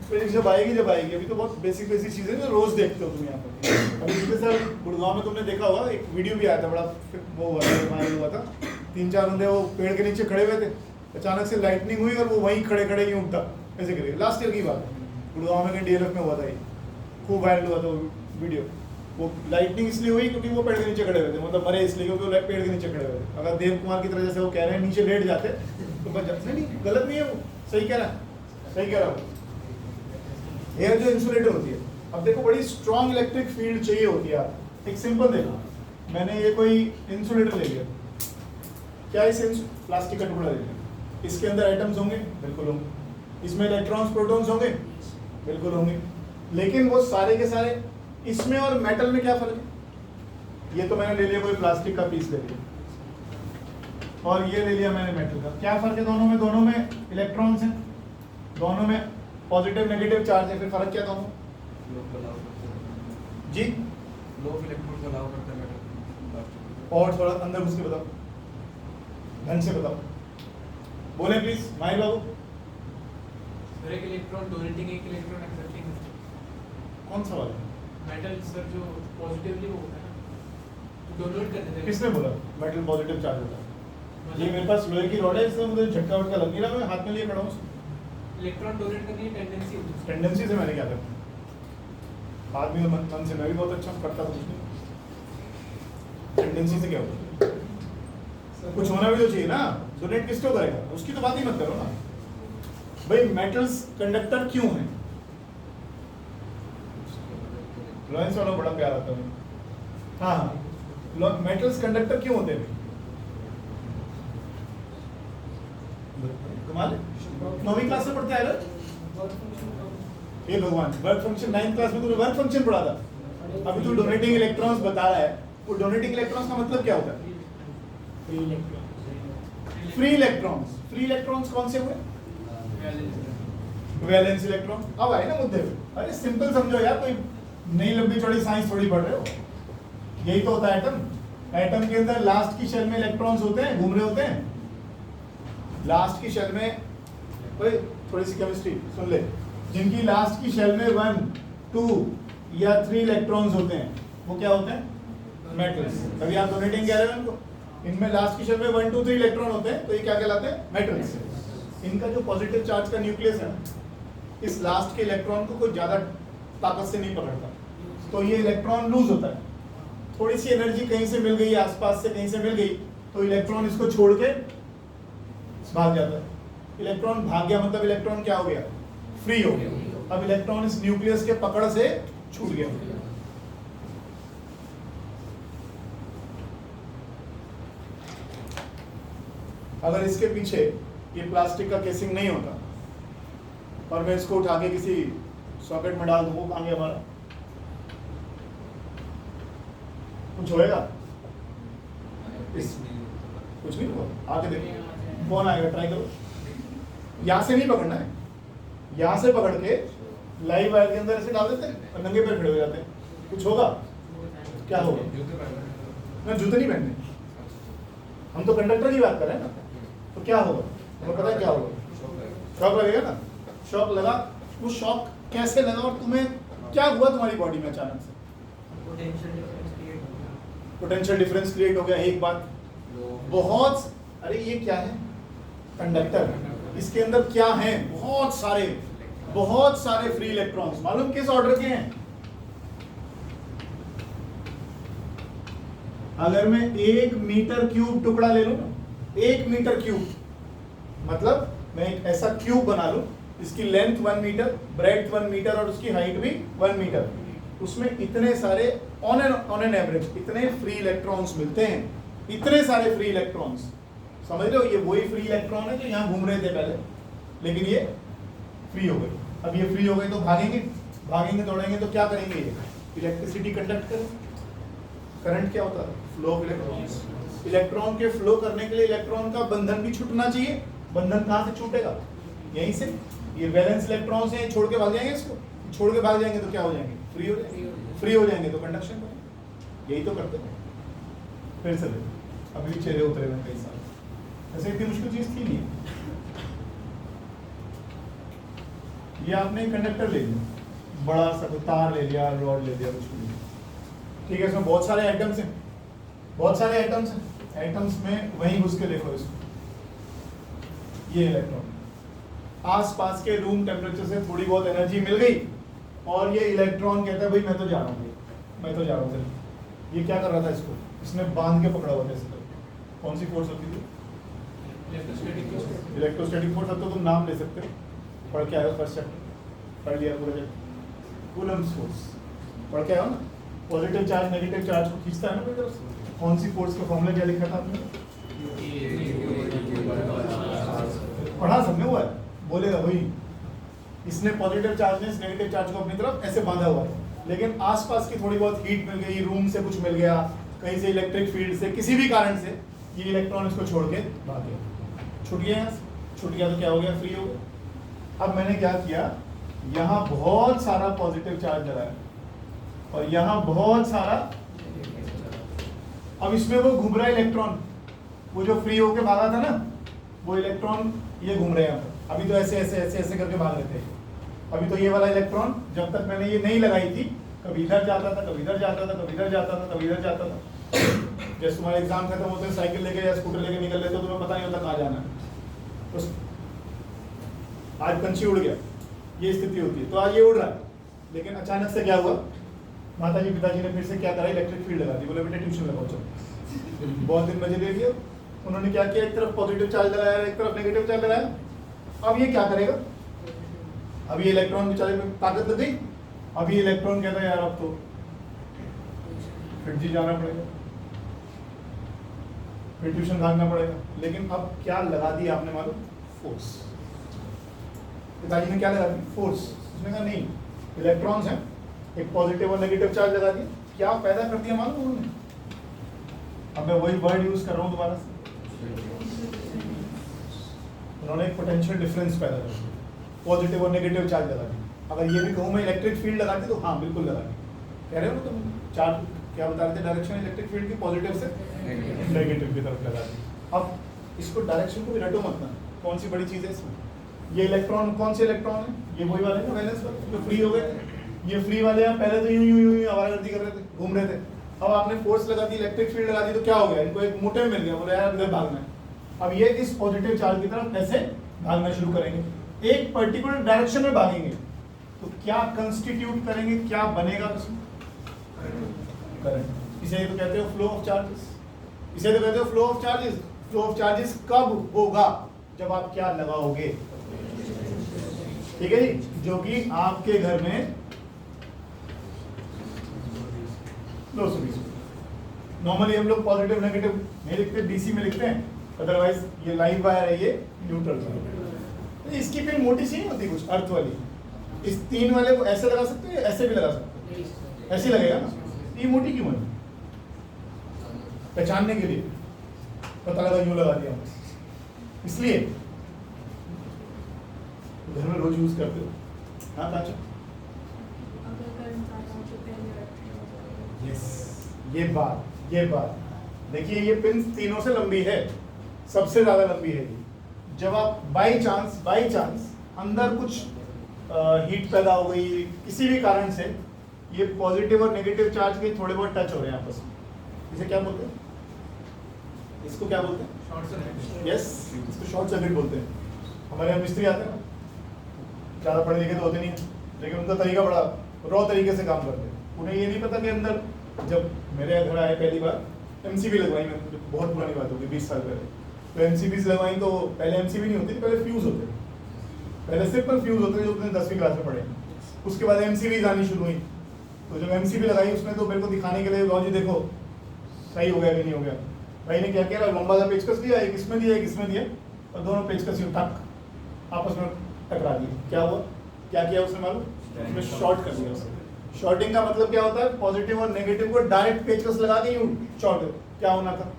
फिजिक्स जब आएगी अभी तो बहुत बेसिक चीजें जो रोज देखते हो तुम यहाँ पर। अभी पिछले साल गुड़गांव में तुमने देखा होगा, एक वीडियो भी आया था, बड़ा वो वायरल हुआ था, 3-4 बंदे वो पेड़ के नीचे खड़े हुए थे, अचानक से लाइटनिंग हुई और वो वहीं खड़े खड़े ही उठता, ऐसे करेगा। लास्ट ईयर की बात है, गुड़गांव में DLF में हुआ था, ये खूब वायरल हुआ था वो वीडियो। वो लाइटनिंग इसलिए हुई क्योंकि वो पेड़ के नीचे खड़े हुए थे, मतलब मरे इसलिए क्योंकि वो पेड़ के नीचे खड़े हुए थे। अगर देव कुमार की तरह जैसे वो कह रहे हैं नीचे लेट जाते तो बच जाते। नहीं, गलत नहीं है वो, सही कह रहा है। एयर जो इंसुलेटर होती है, अब देखो बड़ी स्ट्रॉन्ग इलेक्ट्रिक फील्ड चाहिए होती है आपको, एक सिंपल देखो, मैंने ये कोई इंसुलेटर ले लिया, क्या इस प्लास्टिक का टुकड़ा ले लिया, इसके अंदर एटम्स होंगे, बिल्कुल होंगे, इसमें इलेक्ट्रॉन्स प्रोटॉन्स होंगे, बिल्कुल होंगे, लेकिन वो सारे के सारे इसमें और मेटल में क्या फर्क है? ये तो मैंने ले लिया कोई प्लास्टिक का पीस ले लिया और ये ले लिया मैंने मेटल का, क्या फर्क है दोनों में? दोनों में इलेक्ट्रॉन्स हैं, दोनों में पॉजिटिव नेगेटिव चार्ज है, फिर फर्क क्या दोनों जी? लो इलेक्ट्रॉन अलाउ करता है मेटल। और थोड़ा अंदर घुस के बताओ, ढंग से बताओ, बोले प्लीज माहिर बाबू। सर एक इलेक्ट्रॉन डोनेटिंग, एक इलेक्ट्रॉन एक्सेप्टिंग। कौन सा वाला? मेटल सर जो पॉजिटिवली वो होता है ना, डोनेट कर देते हैं। किसने बोला मेटल पॉजिटिव चार्ज होता है? ये मेरे पास लोहे की रॉड है, इससे मुझे झटका वटका लग नहीं रहा, मैं हाथ में लिए खड़ा हूँ। इलेक्ट्रॉन डोनेट करने की टेंडेंसी होती है। टेंडेंसी से मैंने क्या करता हूँ, आदमी तो मन से मैं भी बहुत अच्छा करता था, कुछ नहीं, टेंडेंसी से क्या होता है? कुछ होना भी तो चाहिए ना, डोनेट किसको करेगा, उसकी तो बात ही मत करो ना भाई। मेटल्स कंडक्टर क्यों हैं? लॉरेंस वालों को बड़ा प्यार आता है। हाँ हाँ, मेटल्स कंडक्टर क्यों होते हैं? कमाल है, 9वीं क्लास से पढ़ते आ रहे? हे भगवान, वर्क फंक्शन 9th क्लास में तूने वर्क फंक्शन पढ़ा था, अभी तू डोनेटिंग इलेक्ट्रॉन्स बता रहा है। वो डोनेटिंग इलेक्ट्रॉन्स का मतलब क्या होता है? Free electrons. फ्री इलेक्ट्रॉन्स कौन से हुए? Valence electron. अब आए ना मुद्दे पे। अरे सिंपल समझो यार, कोई नई लंबी चौड़ी साइंस थोड़ी पढ़ रहे हो। यही तो होता है एटम। एटम के अंदर लास्ट की शेल में इलेक्ट्रॉन्स होते हैं, घूम रहे होते हैं। लास्ट की शेल में कोई थोड़ी सी केमिस्ट्री सुन ले, जिनकी लास्ट की शेल में 1, 2 या 3 इलेक्ट्रॉन्स होते हैं, वो क्या होते हैं? मेटल्स। अभी आप डोनेटिंग कह रहे हो इनको, इनमें लास्ट की शेल में 1, 2, 3 इलेक्ट्रॉन होते हैं, तो ये क्या कहलाते हैं? मेटल्स। इनका जो पॉजिटिव चार्ज का न्यूक्लियस है ना, इस लास्ट के इलेक्ट्रॉन को कोई ज्यादा ताकत से नहीं पकड़ता, तो ये इलेक्ट्रॉन लूज होता है। थोड़ी सी एनर्जी कहीं से मिल गई, आसपास से कहीं से मिल गई, तो इलेक्ट्रॉन इसको छोड़ के भाग जाता है। इलेक्ट्रॉन भाग गया मतलब इलेक्ट्रॉन क्या हो गया? फ्री हो गया। अब इलेक्ट्रॉन इस न्यूक्लियस के पकड़ से छूट गया। अगर इसके पीछे ये प्लास्टिक का केसिंग नहीं होता और मैं इसको उठा के किसी सॉकेट में डाल दूं, वो कहां गया हमारा? कुछ होएगा? कुछ नहीं होगा। आगे देखो कौन आएगा, ट्राई करो। यहाँ से नहीं पकड़ना है, यहाँ से पकड़ के लाइव वायर के अंदर ऐसे डाल देते हैं और नंगे पैर खड़े हो जाते हैं। कुछ होगा? क्या होगा? ना जूते नहीं पहनने, हम तो कंडक्टर की बात कर रहे हैं ना। तो क्या होगा? तुम्हें पता है क्या होगा? शॉक लगेगा ना। शॉक लगा, वो शॉक कैसे लगा और तुम्हें क्या हुआ तुम्हारी बॉडी में अचानक से? पोटेंशियल डिफरेंस क्रिएट हो गया। एक बात बहुत, अरे ये क्या है? कंडक्टर। इसके अंदर क्या है? बहुत सारे फ्री इलेक्ट्रॉन्स। मालूम किस ऑर्डर के हैं? अगर मैं 1 मीटर क्यूब टुकड़ा ले लूं ना, 1 मीटर क्यूब मतलब मैं एक ऐसा क्यूब बना लूं, इसकी लेंथ 1 मीटर, ब्रेड्थ 1 मीटर और उसकी हाइट भी 1 मीटर, उसमें इतने सारे ऑन एन एवरेज इतने फ्री इलेक्ट्रॉन्स मिलते हैं। इतने सारे फ्री इलेक्ट्रॉन्स, समझ रहे हो? ये वही फ्री इलेक्ट्रॉन है जो यहाँ घूम रहे थे पहले, लेकिन ये फ्री हो गए। अब ये फ्री हो गए तो भागेंगे दौड़ेंगे तो क्या करेंगे? ये इलेक्ट्रिसिटी कंडक्ट करेंगे। करंट क्या होता है? Flow of electrons. इलेक्ट्रॉन के फ्लो करने के लिए इलेक्ट्रॉन का बंधन भी छूटना चाहिए। बंधन कहाँ से छूटेगा? यहीं से। ये वैलेंस इलेक्ट्रॉन्स हैं, छोड़ के भाग जाएंगे इसको, छोड़ के भाग जाएंगे तो क्या हो जाएंगे? फ्री हो जाएंगे। फ्री हो जाएंगे तो कंडक्शन करेंगे। यही तो करते हैं। फिर से अभी भी चेहरे उतरे हुए कई साल, ऐसे इतनी मुश्किल चीज थी नहीं। ये आपने कंडक्टर ले लिया, बड़ा सा कोई तार ले लिया, रॉड ले लिया, कुछ भी, ठीक है। इसमें बहुत सारे एटम्स हैं, एटम्स में वहीं घुस के देखो इसको, ये इलेक्ट्रॉन आसपास के रूम टेम्परेचर से थोड़ी बहुत एनर्जी मिल गई और ये इलेक्ट्रॉन कहता है भाई मैं तो जा रहा हूँ। ये क्या कर रहा था? इसको इसने बांध के पकड़ा हुआ था इसको। कौन सी फोर्स होती थी? Electrostatic force. अब तो तुम नाम ले सकते हो, पढ़ के आए हो फर्स्ट चैप्टर, पढ़ लिया पूरा चैप्टर। कूलम्ब्स फोर्स पढ़ के आए हो ना, पॉजिटिव चार्ज नेगेटिव चार्ज को खींचता है ना अपनी तरफ से। कौन सी फोर्स का फॉर्मूला क्या लिखा था आपने? पढ़ा सबने हुआ है, बोलेगा वही। इसने पॉजिटिव चार्ज ने नेगेटिव चार्ज को अपनी तरफ ऐसे बांधा हुआ है, लेकिन आसपास की थोड़ी बहुत हीट मिल गई, रूम से कुछ मिल गया, कहीं से इलेक्ट्रिक फील्ड से, किसी भी कारण से ये इलेक्ट्रॉन इसको छोड़ के भाग गया, छूट गया। यहाँ से छूट गया तो क्या हो गया? फ्री हो गया। अब मैंने क्या किया, यहाँ बहुत सारा पॉजिटिव चार्ज लगाया और यहाँ बहुत सारा, अब इसमें वो घूम रहा है इलेक्ट्रॉन, वो जो फ्री होके भागा था ना, वो इलेक्ट्रॉन ये घूम रहे हैं यहाँ पर। अभी तो ऐसे ऐसे ऐसे ऐसे करके भाग रहे थे। अभी तो ये वाला इलेक्ट्रॉन जब तक मैंने ये नहीं लगाई थी, कभी इधर जाता था, कभी इधर जाता था, कभी इधर जाता था, कभी इधर जाता था। जैसे तुम्हारा एग्जाम खत्म होते हैं, साइकिल लेके या स्कूटर लेके निकल रहे तो तुम्हें पता नहीं होता कहाँ जाना है। तो आज पंछी उड़ गया, ये स्थिति होती है। तो आज ये उड़ रहा है, लेकिन अचानक से क्या हुआ, माताजी पिताजी ने फिर से क्या करा, इलेक्ट्रिक फील्ड लगा दी। बोले बेटा ट्यूशन लगाओ चलो। बहुत दिन मजे दे दिए। उन्होंने क्या किया, एक तरफ पॉजिटिव चार्ज लगाया, एक तरफ नेगेटिव चार्ज लगाया। अब ये क्या करेगा, अब ये इलेक्ट्रॉन बेचारे में ताकत लग गई। अब ये इलेक्ट्रॉन कहता है यार अब तो फिर जी जाना पड़ेगा, फिर ट्यूशन भागना पड़ेगा। लेकिन अब क्या लगा दिया आपने मालूम? फोर्स। पिताजी ने क्या लगा दी? फोर्स। उसने कहा नहीं, इलेक्ट्रॉन्स हैं, एक पॉजिटिव और नेगेटिव चार्ज लगा दिया। क्या पैदा कर दिया मालूम उन्होंने? अब मैं वही वर्ड यूज कर रहा हूँ दोबारा से। उन्होंने एक पोटेंशियल डिफरेंस पैदा कर दिया, पॉजिटिव और नेगेटिव चार्ज लगा दिया। अगर ये भी कहूँ मैं इलेक्ट्रिक फील्ड लगा दी तो हाँ बिल्कुल लगा दी। कह रहे हो ना तुम, चार्ज क्या बता रहे थे, डायरेक्शन इलेक्ट्रिक फील्ड की पॉजिटिव से नेगेटिव की तरफ लगा दी। अब इसको डायरेक्शन को भी रटो मत ना, कौन सी बड़ी चीज़ है इसमें? ये इलेक्ट्रॉन कौन से इलेक्ट्रॉन है? ये वही वाले ना वैलेंस वाले जो फ्री हो गए थे। ये फ्री वाले हैं, पहले तो यूं यूं यूं आवारागर्दी कर रहे थे, घूम रहे थे। अब आपने फोर्स लगा दी, इलेक्ट्रिक फील्ड लगा दी, तो क्या हो गया? इनको एक मोटे में मिल गया, बोले यार इधर भागना है। अब ये इस पॉजिटिव चार्ज की तरफ ऐसे भागना शुरू करेंगे, एक पर्टिकुलर डायरेक्शन में भागेंगे। तो क्या कंस्टिट्यूट करेंगे, क्या बनेगा उसमें? करंट। इसे तो कहते हो फ्लो ऑफ चार्जेस, इसे तो कहते हो flow of charges. Flow of charges कब होगा? जब आप क्या लगाओगे, ठीक है जी? जो कि आपके घर में 220 नॉर्मली हम लोग पॉजिटिव नेगेटिव नहीं लिखते, डीसी में लिखते हैं। अदरवाइज ये लाइव वायर है, ये न्यूट्रल वायर। इसकी पिन मोटी सी नहीं होती, कुछ अर्थ वाली। इस 3 वाले को ऐसे लगा सकते हैं, ऐसे भी लगा सकते हैं, ऐसे लगेगा ना। ये मोटी क्यों है? पहचानने के लिए, पता लगा यूं लगा दिया इसलिए। घर में रोज यूज करते हो? हाँ काचा, यस, ये बात देखिए, ये पिन तीनों से लंबी है, सबसे ज्यादा लंबी है। जब आप बाई चांस अंदर कुछ हीट पैदा हो गई किसी भी कारण से, ये पॉजिटिव और नेगेटिव चार्ज के थोड़े बहुत टच हो रहे हैं आपस में, इसे क्या बोलते हैं? इसको क्या बोलते हैं? Short circuit. यस, इसको शॉर्ट सर्किट बोलते हैं। हमारे यहाँ मिस्त्री आते हैं ना, ज़्यादा पढ़े लिखे तो होते नहीं हैं, लेकिन उनका तरीका बड़ा रॉ तरीके से काम करते हैं। उन्हें ये नहीं पता कि अंदर, जब मेरे घर आए पहली बार एमसीबी लगवाई, मैं बहुत पुरानी बात होगी 20 साल पहले, तो एमसीबीज लगवाई तो पहले एमसीबी नहीं होती, पहले फ्यूज़ होते थे। पहले सिंपल फ्यूज़ होते थे जो तुमने 10वीं क्लास में पढ़े। उसके बाद एमसीबीज आनी शुरू हुई। तो जब एमसीबी लगाई उसने तो मेरे को दिखाने के लिए, लॉ जी देखो सही हो गया कि नहीं हो गया। भाई ने क्या किया, लंबा सा पेचकस लिया, एक इसमें दिया एक इसमें दिया, और दोनों पेचकस यूँ टक आपस में टकरा दिए। क्या हुआ, क्या किया उसने मालूम? उसमें शॉर्ट कर दिया उसने। शॉर्टिंग का मतलब क्या होता है? पॉजिटिव और नेगेटिव को डायरेक्ट पेचकस लगा के यूँ शॉर्ट। क्या होना था,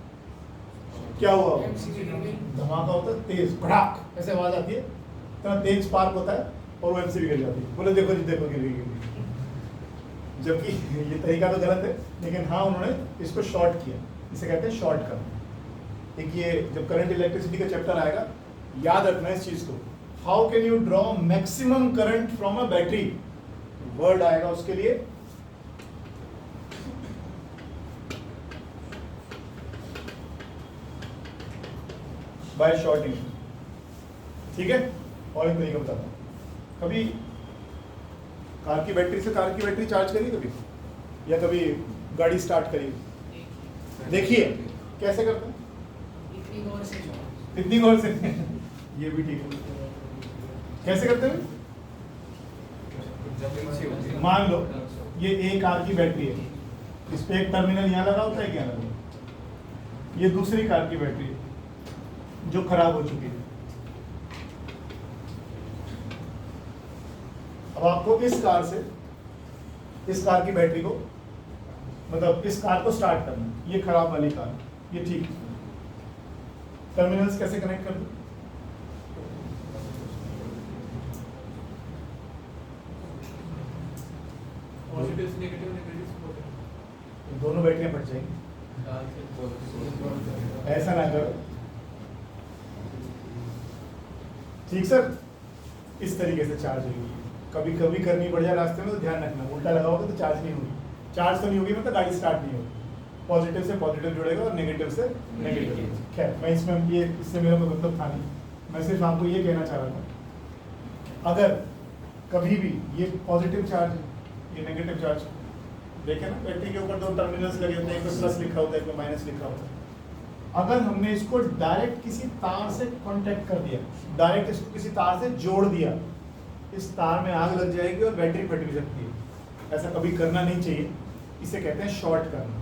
क्या हुआ? धमाका होता है, तेज भड़ाक ऐसे आवाज आती है, इतना तेज स्पार्क होता है और वो एमसीबी गिर जाती है। बोले देखो जी देखो गिर गई। जबकि ये तरीका तो गलत है, लेकिन हाँ उन्होंने इसको शॉर्ट किया। इसे कहते हैं शॉर्ट करना। एक ये जब करंट इलेक्ट्रिसिटी का चैप्टर आएगा, याद रखना इस चीज को। How can you draw maximum current from a battery, word आएगा उसके लिए। बाय शॉर्टिंग, ठीक है? और एक तरीका बताता हूँ। कभी कार की बैटरी से कार की बैटरी चार्ज करी कभी, या कभी गाड़ी स्टार्ट करी? देखिए कैसे करते हैं, इतनी गौर से ये भी ठीक है। कैसे करते हैं? मान लो ये एक कार की बैटरी है, इस पे एक टर्मिनल यहाँ लगा होता है क्या लगा? ये दूसरी कार की बैटरी है जो खराब हो चुकी है। अब आपको इस कार की बैटरी को, मतलब इस कार को स्टार्ट करना है। ये खराब वाली कार, ये ठीक है। टर्मिनल्स कैसे कनेक्ट कर दूं? पॉजिटिव नेगेटिव नेगेटिव दोनों बैटरियां फट जाएंगी। ऐसा ना करो, ठीक सर। इस तरीके से चार्ज होगी। कभी कभी करनी पड़ जाए रास्ते में तो ध्यान रखना, उल्टा लगाओगे तो चार्ज नहीं होगी। चार्ज तो नहीं होगी मतलब गाड़ी स्टार्ट नहीं होगी। पॉजिटिव से पॉजिटिव जुड़ेगा और नेगेटिव से नेगेटिव। खैर मैं इसमें ये इससे मेरा कोई मतलब था नहीं, मैं सिर्फ आपको ये कहना चाह रहा था, अगर कभी भी ये पॉजिटिव चार्ज ये नेगेटिव चार्ज देखे ना, बैटरी के ऊपर दो टर्मिनल्स लगे होते हैं, एक पे प्लस लिखा होता है, एक पे माइनस लिखा होता है। अगर हमने इसको डायरेक्ट किसी तार से कांटेक्ट कर दिया, डायरेक्ट इसको किसी तार से जोड़ दिया, इस तार में आग लग जाएगी और बैटरी फट भी सकती है। ऐसा कभी करना नहीं चाहिए, इसे कहते हैं शॉर्ट करना।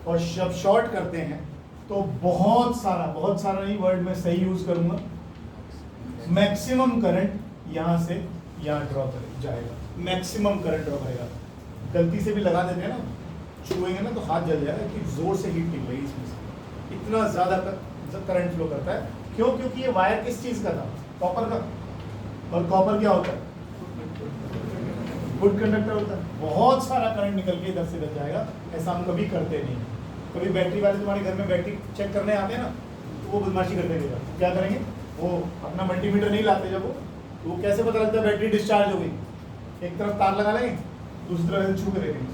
और जब शॉर्ट करते हैं तो बहुत सारा नहीं वर्ड में सही यूज करूंगा, मैक्सिमम करंट यहाँ से यहाँ ड्रॉ कर जाएगा, मैक्सिमम करंट ड्रॉ करेगा। गलती से भी लगा देते हैं ना, छुएंगे ना तो हाथ जल जाएगा कि जोर से हीट निकलेगी इसमें से, इतना ज़्यादा करंट फ्लो करता है। क्यों? क्योंकि ये वायर किस चीज़ का था? कॉपर का। और कॉपर क्या होता है? गुड कंडक्टर होता है। बहुत सारा करंट निकल के इधर से इधर जाएगा। ऐसा हम कभी करते नहीं। कभी बैटरी वाले तुम्हारे घर में बैटरी चेक करने आते हैं ना, तो वो बदमाशी करते रहेगा। क्या करेंगे? वो अपना मल्टीमीटर नहीं लाते जब वो कैसे पता लगता है बैटरी डिस्चार्ज हो गई? एक तरफ तार लगा लेंगे, दूसरी तरफ छू के देखेंगे,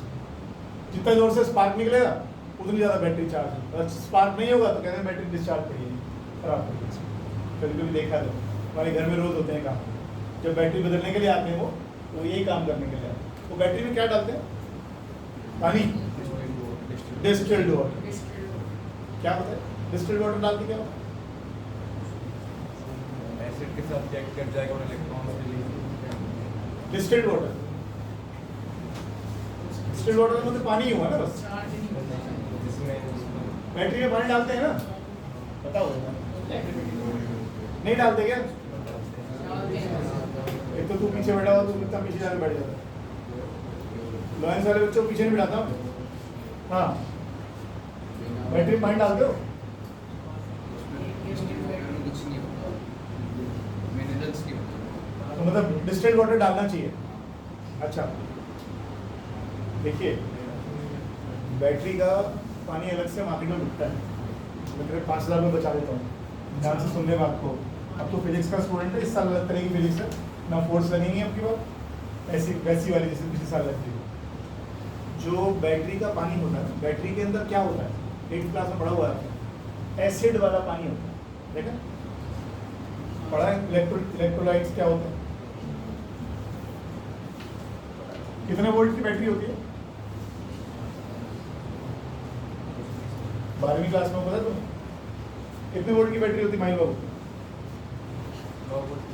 जितना जोर से स्पार्क निकलेगा उतनी ज़्यादा बैटरी चार्ज होगी। अगर स्पार्क नहीं होगा तो कहते हैं बैटरी डिस्चार्ज पड़ी है, खराब पड़ी है। कभी कभी देखा तो हमारे घर में रोज़ होते हैं काम, जब बैटरी बदलने के लिए आते हैं वो तो यही काम करने के लिए आते हैं। तो बैटरी में क्या डालते हैं? पानी, डिस्टिल्ड वाटर। क्या होता है डिस्टिल्ड वाटर डाल के? क्या होता है? एसिड के साथ रिएक्ट कर जाएगा और electrons release. Distilled water, distilled water में तो पानी ही हुआ ना बस। बैटरी में पानी डालते हैं ना, पता होगा? नहीं डालते क्या? एक तो तू पीछे बैठा हुआ, तू कितना पीछे जाके बैठ जाता। लॉयंस वाले बच्चों को पीछे नहीं बैठाता हूँ। हाँ, बैटरी में पानी डालते हो? तो मतलब डिस्टिल्ड वाटर डालना चाहिए। अच्छा देखिए, बैटरी का पानी अलग से मार्केट में बिकता है। मैं करीब 5,000 में बचा देता हूँ। ध्यान से सुनने बात को। अब तो फिजिक्स का स्टूडेंट है, इस साल अलग तरह की फिजिक्स है ना, फोर्स लगेंगी आपकी बात ऐसी वैसी वाली जैसे पिछले साल लगती है। जो बैटरी का पानी होता है, बैटरी के अंदर क्या होता है? 8th क्लास में पढ़ा हुआ है, एसिड वाला पानी होता है। देखा पढ़ा है? इलेक्ट्रोलाइट्स क्या होता है? कितने वोल्ट की बैटरी होती है? 12वीं क्लास में पता तुम्हें? कितने वोल्ट की बैटरी होती है माई बाबू? 9 वोल्ट।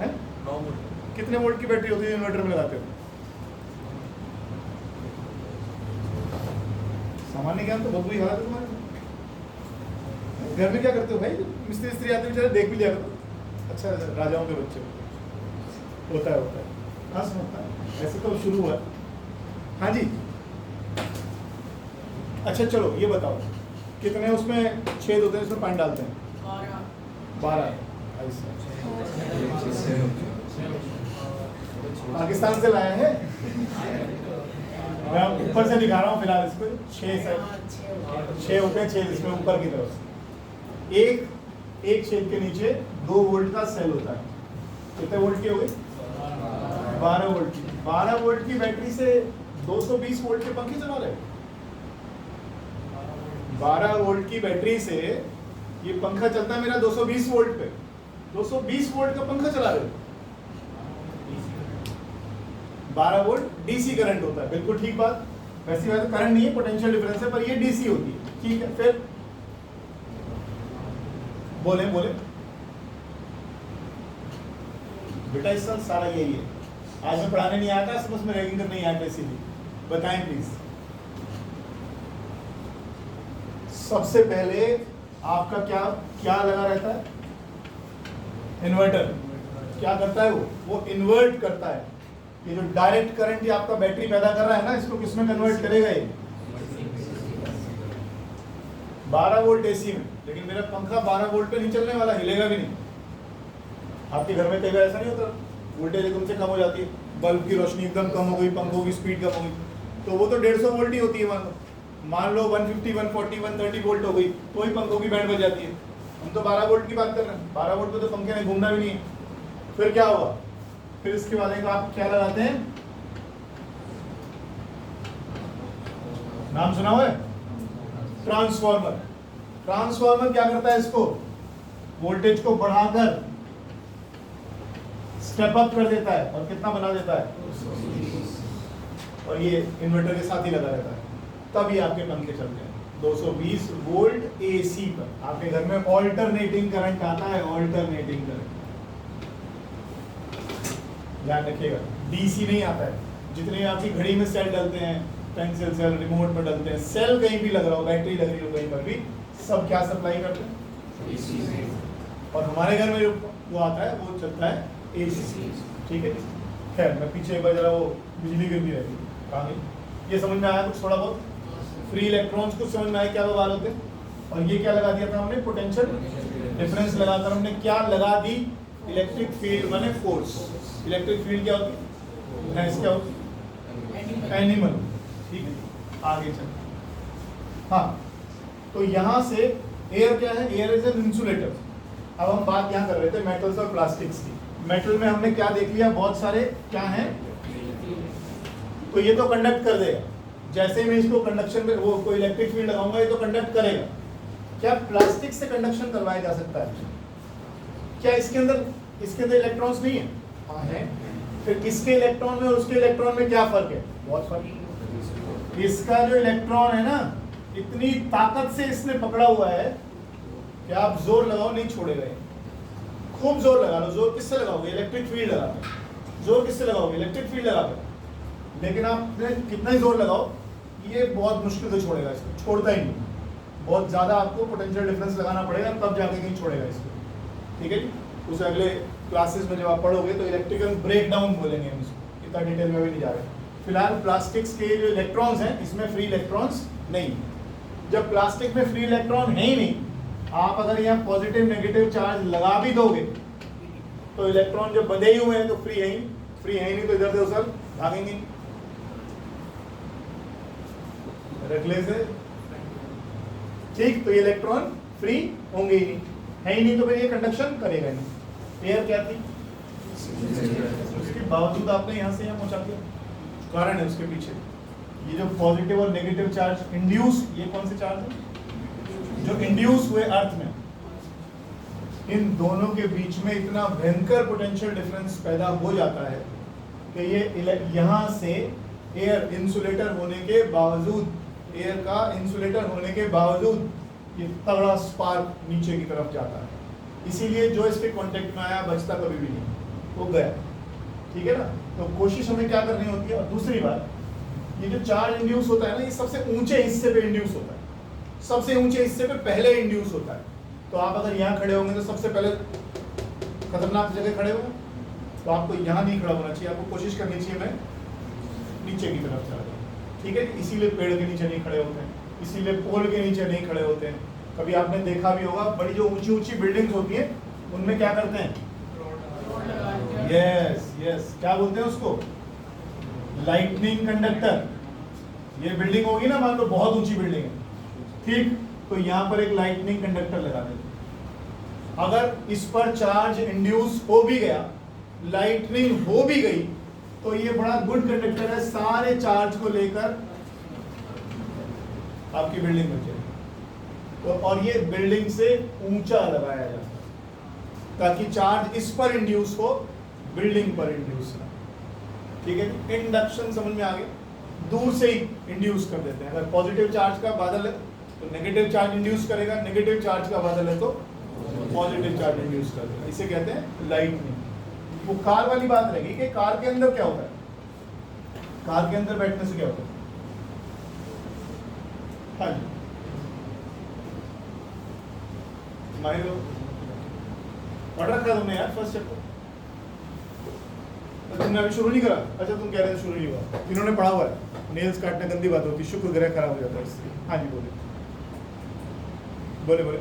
है 9 वोल्ट। कितने वोल्ट की बैटरी होती है इन्वर्टर में लगाते हो? सामान्य ज्ञान तो बहुत बुरी हालत है तुम्हारी। घर में क्या करते हो भाई? मिस्त्री स्त्री आते बेचारे देख भी लिया करो। अच्छा राजाओं के बच्चे होता है। हाँ समझता है, ऐसे तो शुरू हुआ। हाँ जी, अच्छा चलो ये बताओ, कितने उसमें छेद होते हैं इसमें पानी डालते हैं? 12। पाकिस्तान से लाया है, मैं ऊपर से दिखा रहा हूँ फिलहाल इसको। 6 होते हैं छेद इसमें ऊपर की तरफ से। एक छेद के नीचे 2 वोल्ट का सेल होता है। कितने वोल्ट की हो गई? 12 वोल्ट की। 12 वोल्ट की बैटरी से 220 वोल्ट के पंखे चला रहे। 12 वोल्ट की बैटरी से ये पंखा चलता है मेरा 220 वोल्ट पे। 220 वोल्ट का पंखा चला रहे हो। 12 वोल्ट डीसी करंट होता है, बिल्कुल ठीक बात। वैसी बात करंट नहीं है, पोटेंशियल डिफरेंस है, पर ये डीसी होती है। ठीक है, फिर बोले बेटा इस साल सारा यही है। आज मैं पढ़ाने नहीं आया था, समझ में रैगिंग करने नहीं आया था, इसीलिए बताएं प्लीज। सबसे पहले आपका क्या क्या लगा रहता है? इन्वर्टर। क्या करता है वो इन्वर्ट करता है। ये जो डायरेक्ट करंट ये आपका बैटरी पैदा कर रहा है ना, इसको किसमें कन्वर्ट करेगा ये? 12 वोल्ट एसी में। लेकिन मेरा पंखा 12 वोल्ट पे नहीं चलने वाला, हिलेगा भी नहीं। आपके घर में कई बार ऐसा नहीं होता, वोल्टेज एकदम से कम हो जाती है, बल्ब की रोशनी एकदम कम हो गई, पंखों की स्पीड कम हो गई, तो वो तो 150 वोल्ट ही होती है। मान लो 150, 140, 130 वोल्ट हो गई, तो ही पंखों की बैंड बज जाती है। हम तो 12 वोल्ट की बात कर रहे हैं। 12 वोल्ट पे तो पंखे में घूमना भी नहीं है। फिर क्या हुआ? फिर इसके बाद एक आप क्या लगाते हैं? नाम सुना हुआ है? ट्रांसफार्मर। ट्रांसफार्मर क्या करता है? इसको वोल्टेज को बढ़ाकर स्टेप अप कर देता है और कितना बना देता है, और ये इन्वर्टर के साथ ही लगा रहता है, तब ये आपके पंखे चलते हैं 220 वोल्ट एसी पर। आपके घर में ऑल्टरनेटिंग करंट आता है, ऑल्टरनेटिंग करंट, ध्यान रखिएगा, डीसी नहीं आता है। जितने आपकी घड़ी में सेल डलते हैं, पेंसिल सेल, रिमोट में डलते हैं, सेल कहीं भी लग रहा हो, बैटरी लग रही हो कहीं पर भी, सब क्या सप्लाई करते हैं? और हमारे घर में जो वो आता है वो चलता है एसी। ठीक है। खैर मैं पीछे एक बार जरा वो बिजली गिरती रहती है, कहाँ गई? ये समझ में आया कुछ थोड़ा बहुत? फ्री इलेक्ट्रॉन्स कुछ समझ में आया क्या बवाल होते हैं? और ये क्या लगा दिया था हमने? पोटेंशियल डिफरेंस लगाकर हमने क्या लगा दी? इलेक्ट्रिक फील्ड माने फोर्स। इलेक्ट्रिक फील्ड क्या होती है? भैंस क्या होती है? एनिमल। ठीक है, आगे चल। हाँ, तो यहाँ से एयर क्या है? Air is an insulator. अब हम बात यहाँ कर रहे थे मेटल्स और प्लास्टिक्स की। मेटल में हमने क्या देख लिया? बहुत सारे क्या हैं, तो ये तो कंडक्ट कर देगा। जैसे मैं इसको कंडक्शन पे वो कोई इलेक्ट्रिक फील्ड लगाऊंगा, ये तो कंडक्ट करेगा। क्या प्लास्टिक से कंडक्शन करवाया जा सकता है? क्या इसके अंदर इलेक्ट्रॉन्स नहीं है? हाँ है। फिर इसके इलेक्ट्रॉन में और उसके इलेक्ट्रॉन में क्या फर्क है? बहुत फर्क है। इसका जो इलेक्ट्रॉन है ना, इतनी ताकत से इसने पकड़ा हुआ है कि आप जोर लगाओ नहीं छोड़ेगा ये। खूब जोर लगा लो। जोर किससे लगाओगे? इलेक्ट्रिक फील्ड लगाकर। जोर किससे लगाओगे? इलेक्ट्रिक फील्ड लगाकर। लेकिन आप कितना ही जोर लगाओ, ये बहुत मुश्किल से छोड़ेगा इसको, छोड़ता ही नहीं। बहुत ज़्यादा आपको पोटेंशियल डिफरेंस लगाना पड़ेगा, तब जाके कहीं छोड़ेगा इसको। ठीक है जी। उसे अगले क्लासेस में जब आप पढ़ोगे तो इलेक्ट्रिकल ब्रेकडाउन बोलेंगे हम इसको, इतना डिटेल में भी नहीं जा रहे। फिलहाल प्लास्टिक्स के जो इलेक्ट्रॉन्स हैं, इसमें फ्री इलेक्ट्रॉन्स नहीं। जब प्लास्टिक में फ्री इलेक्ट्रॉन है ही नहीं, आप अगर यहाँ पॉजिटिव नेगेटिव चार्ज लगा भी दोगे तो इलेक्ट्रॉन जो बंधे ही हुए हैं तो फ्री है ही नहीं, तो इधर से उधर भागेंगे नहीं। रखले से ठीक, तो ये इलेक्ट्रॉन फ्री होंगे ही नहीं, है ही नहीं, तो फिर ये कंडक्शन करेगा नहीं। एयर क्या थी? उसके बावजूद आपने यहाँ से यहाँ पहुंचा दिया। कारण है उसके पीछे ये जो पॉजिटिव और नेगेटिव चार्ज इंड्यूस, ये कौन से चार्ज है जो इंड्यूस हुए अर्थ में, इन दोनों के बीच में इतना भयंकर पोटेंशियल डिफरेंस पैदा हो जाता है कि ये यहाँ से एयर इंसुलेटर होने के बावजूद, एयर का इंसुलेटर होने के बावजूद ये तगड़ा स्पार्क नीचे की तरफ जाता है। इसीलिए जो इसके कांटेक्ट में आया बचता कभी भी नहीं, वो गया। ठीक है ना। तो कोशिश हमें क्या करनी होती है। और दूसरी बात, ये जो चार्ज इंड्यूस होता है ना, ये सबसे ऊंचे हिस्से पे इंड्यूस होता है, सबसे ऊंचे हिस्से पे पहले इंड्यूस होता है। तो आप अगर यहाँ खड़े होंगे तो सबसे पहले खतरनाक जगह खड़े होंगे, तो आपको यहाँ नहीं खड़ा होना चाहिए, आपको कोशिश करनी चाहिए मैं नीचे की तरफ चला जाऊँ। ठीक है। इसीलिए पेड़ के नीचे नहीं खड़े होते हैं, इसीलिए पोल के नीचे नहीं खड़े होते हैं। कभी आपने देखा भी होगा, बड़ी जो ऊंची ऊंची बिल्डिंग्स होती हैं उनमें क्या करते हैं? यस, क्या बोलते हैं उसको? Lightning conductor. ये बिल्डिंग होगी ना, मान लो बहुत ऊंची बिल्डिंग है, ठीक, तो यहाँ पर एक लाइटनिंग कंडक्टर लगा देते। अगर इस पर चार्ज इंड्यूस हो भी गया, लाइटनिंग हो भी गई, तो ये बड़ा गुड कंडक्टर है, सारे चार्ज को लेकर आपकी बिल्डिंग बन जाएगी। तो और ये बिल्डिंग से ऊंचा लगाया जाता है ताकि चार्ज इस पर इंड्यूस हो, बिल्डिंग पर इंड्यूस ना। ठीक है। इंडक्शन समझ में आ गया। दूर से ही इंड्यूस कर देते हैं। अगर पॉजिटिव चार्ज का बादल है तो नेगेटिव चार्ज इंड्यूस करेगा, नेगेटिव चार्ज का बादल है तो पॉजिटिव चार्ज इंड्यूस कर देगा। इसे कहते हैं लाइटनिंग। वो कार वाली बात रहेगी कि कार के अंदर क्या होता है, कार के अंदर बैठने से क्या होता है? हाँ जी, माहिर हो पढ़ रखा तुमने यार फर्स्ट चैप्टर, तो तुमने अभी शुरू नहीं करा? अच्छा तुम कह रहे थे शुरू नहीं हुआ, इन्होंने पढ़ा हुआ है। नेल्स काटना गंदी बात होती है, शुक्र ग्रह खराब हो जाता है इससे। हाँ जी बोले बोले बोले।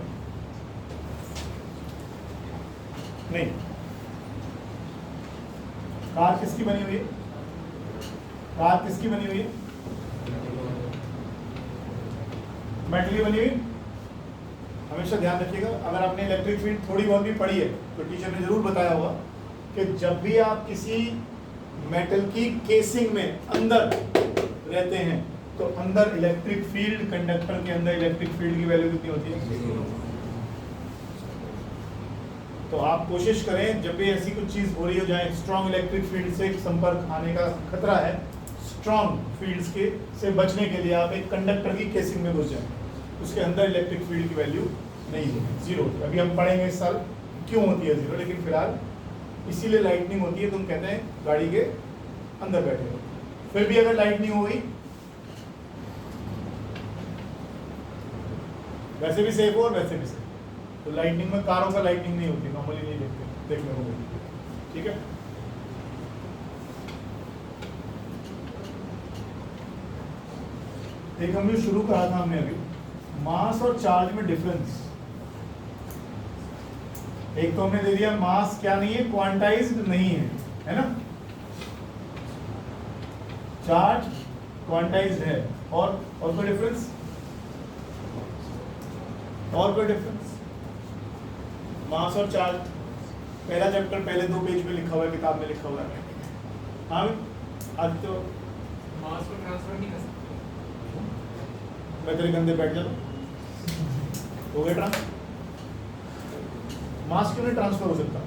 नहीं, कार किसकी बनी हुई है? कार किसकी बनी हुई है? मेटल की बनी हुई। हमेशा ध्यान रखिएगा, अगर आपने इलेक्ट्रिक फील्ड थोड़ी बहुत भी पढ़ी है तो टीचर ने जरूर बताया होगा कि जब भी आप किसी मेटल की केसिंग में अंदर रहते हैं तो अंदर इलेक्ट्रिक फील्ड, कंडक्टर के अंदर इलेक्ट्रिक फील्ड की वैल्यू कितनी होती है? तो आप कोशिश करें जब भी ऐसी कुछ चीज हो रही हो जहाँ स्ट्रॉन्ग इलेक्ट्रिक फील्ड से संपर्क आने का खतरा है, स्ट्रॉन्ग फील्ड्स के से बचने के लिए आप एक कंडक्टर की केसिंग में घुस जाएं, उसके अंदर इलेक्ट्रिक फील्ड की वैल्यू नहीं होगी, जीरो होती है। अभी हम पढ़ेंगे इस साल क्यों होती है जीरो, लेकिन फिलहाल इसीलिए लाइटनिंग होती है। तुम कहते हैं गाड़ी के अंदर बैठे हो, फिर भी अगर लाइटनिंग हो गई वैसे भी सेफ हो और वैसे भी सेफ। तो लाइटनिंग में कारों का लाइटनिंग नहीं होती, नॉर्मली नहीं देखने को मिलती। ठीक है, एक हमने शुरू करा था हमने अभी मास और चार्ज में डिफरेंस। एक तो हमने दे दिया मास क्या नहीं है, क्वांटाइज्ड नहीं है ना, चार्ज क्वांटाइज्ड है। और कोई डिफरेंस? और कोई डिफरेंस? मास और चार्ज पहला चैप्टर पहले 2 पेज में लिखा हुआ है, किताब में लिखा हुआ है। हाँ आज तो मास को ट्रांसफर नहीं कर सकते। मैं तेरे कंधे बैठ जाता हो गया ट्रांसफर। मास क्यों नहीं ट्रांसफर हो सकता?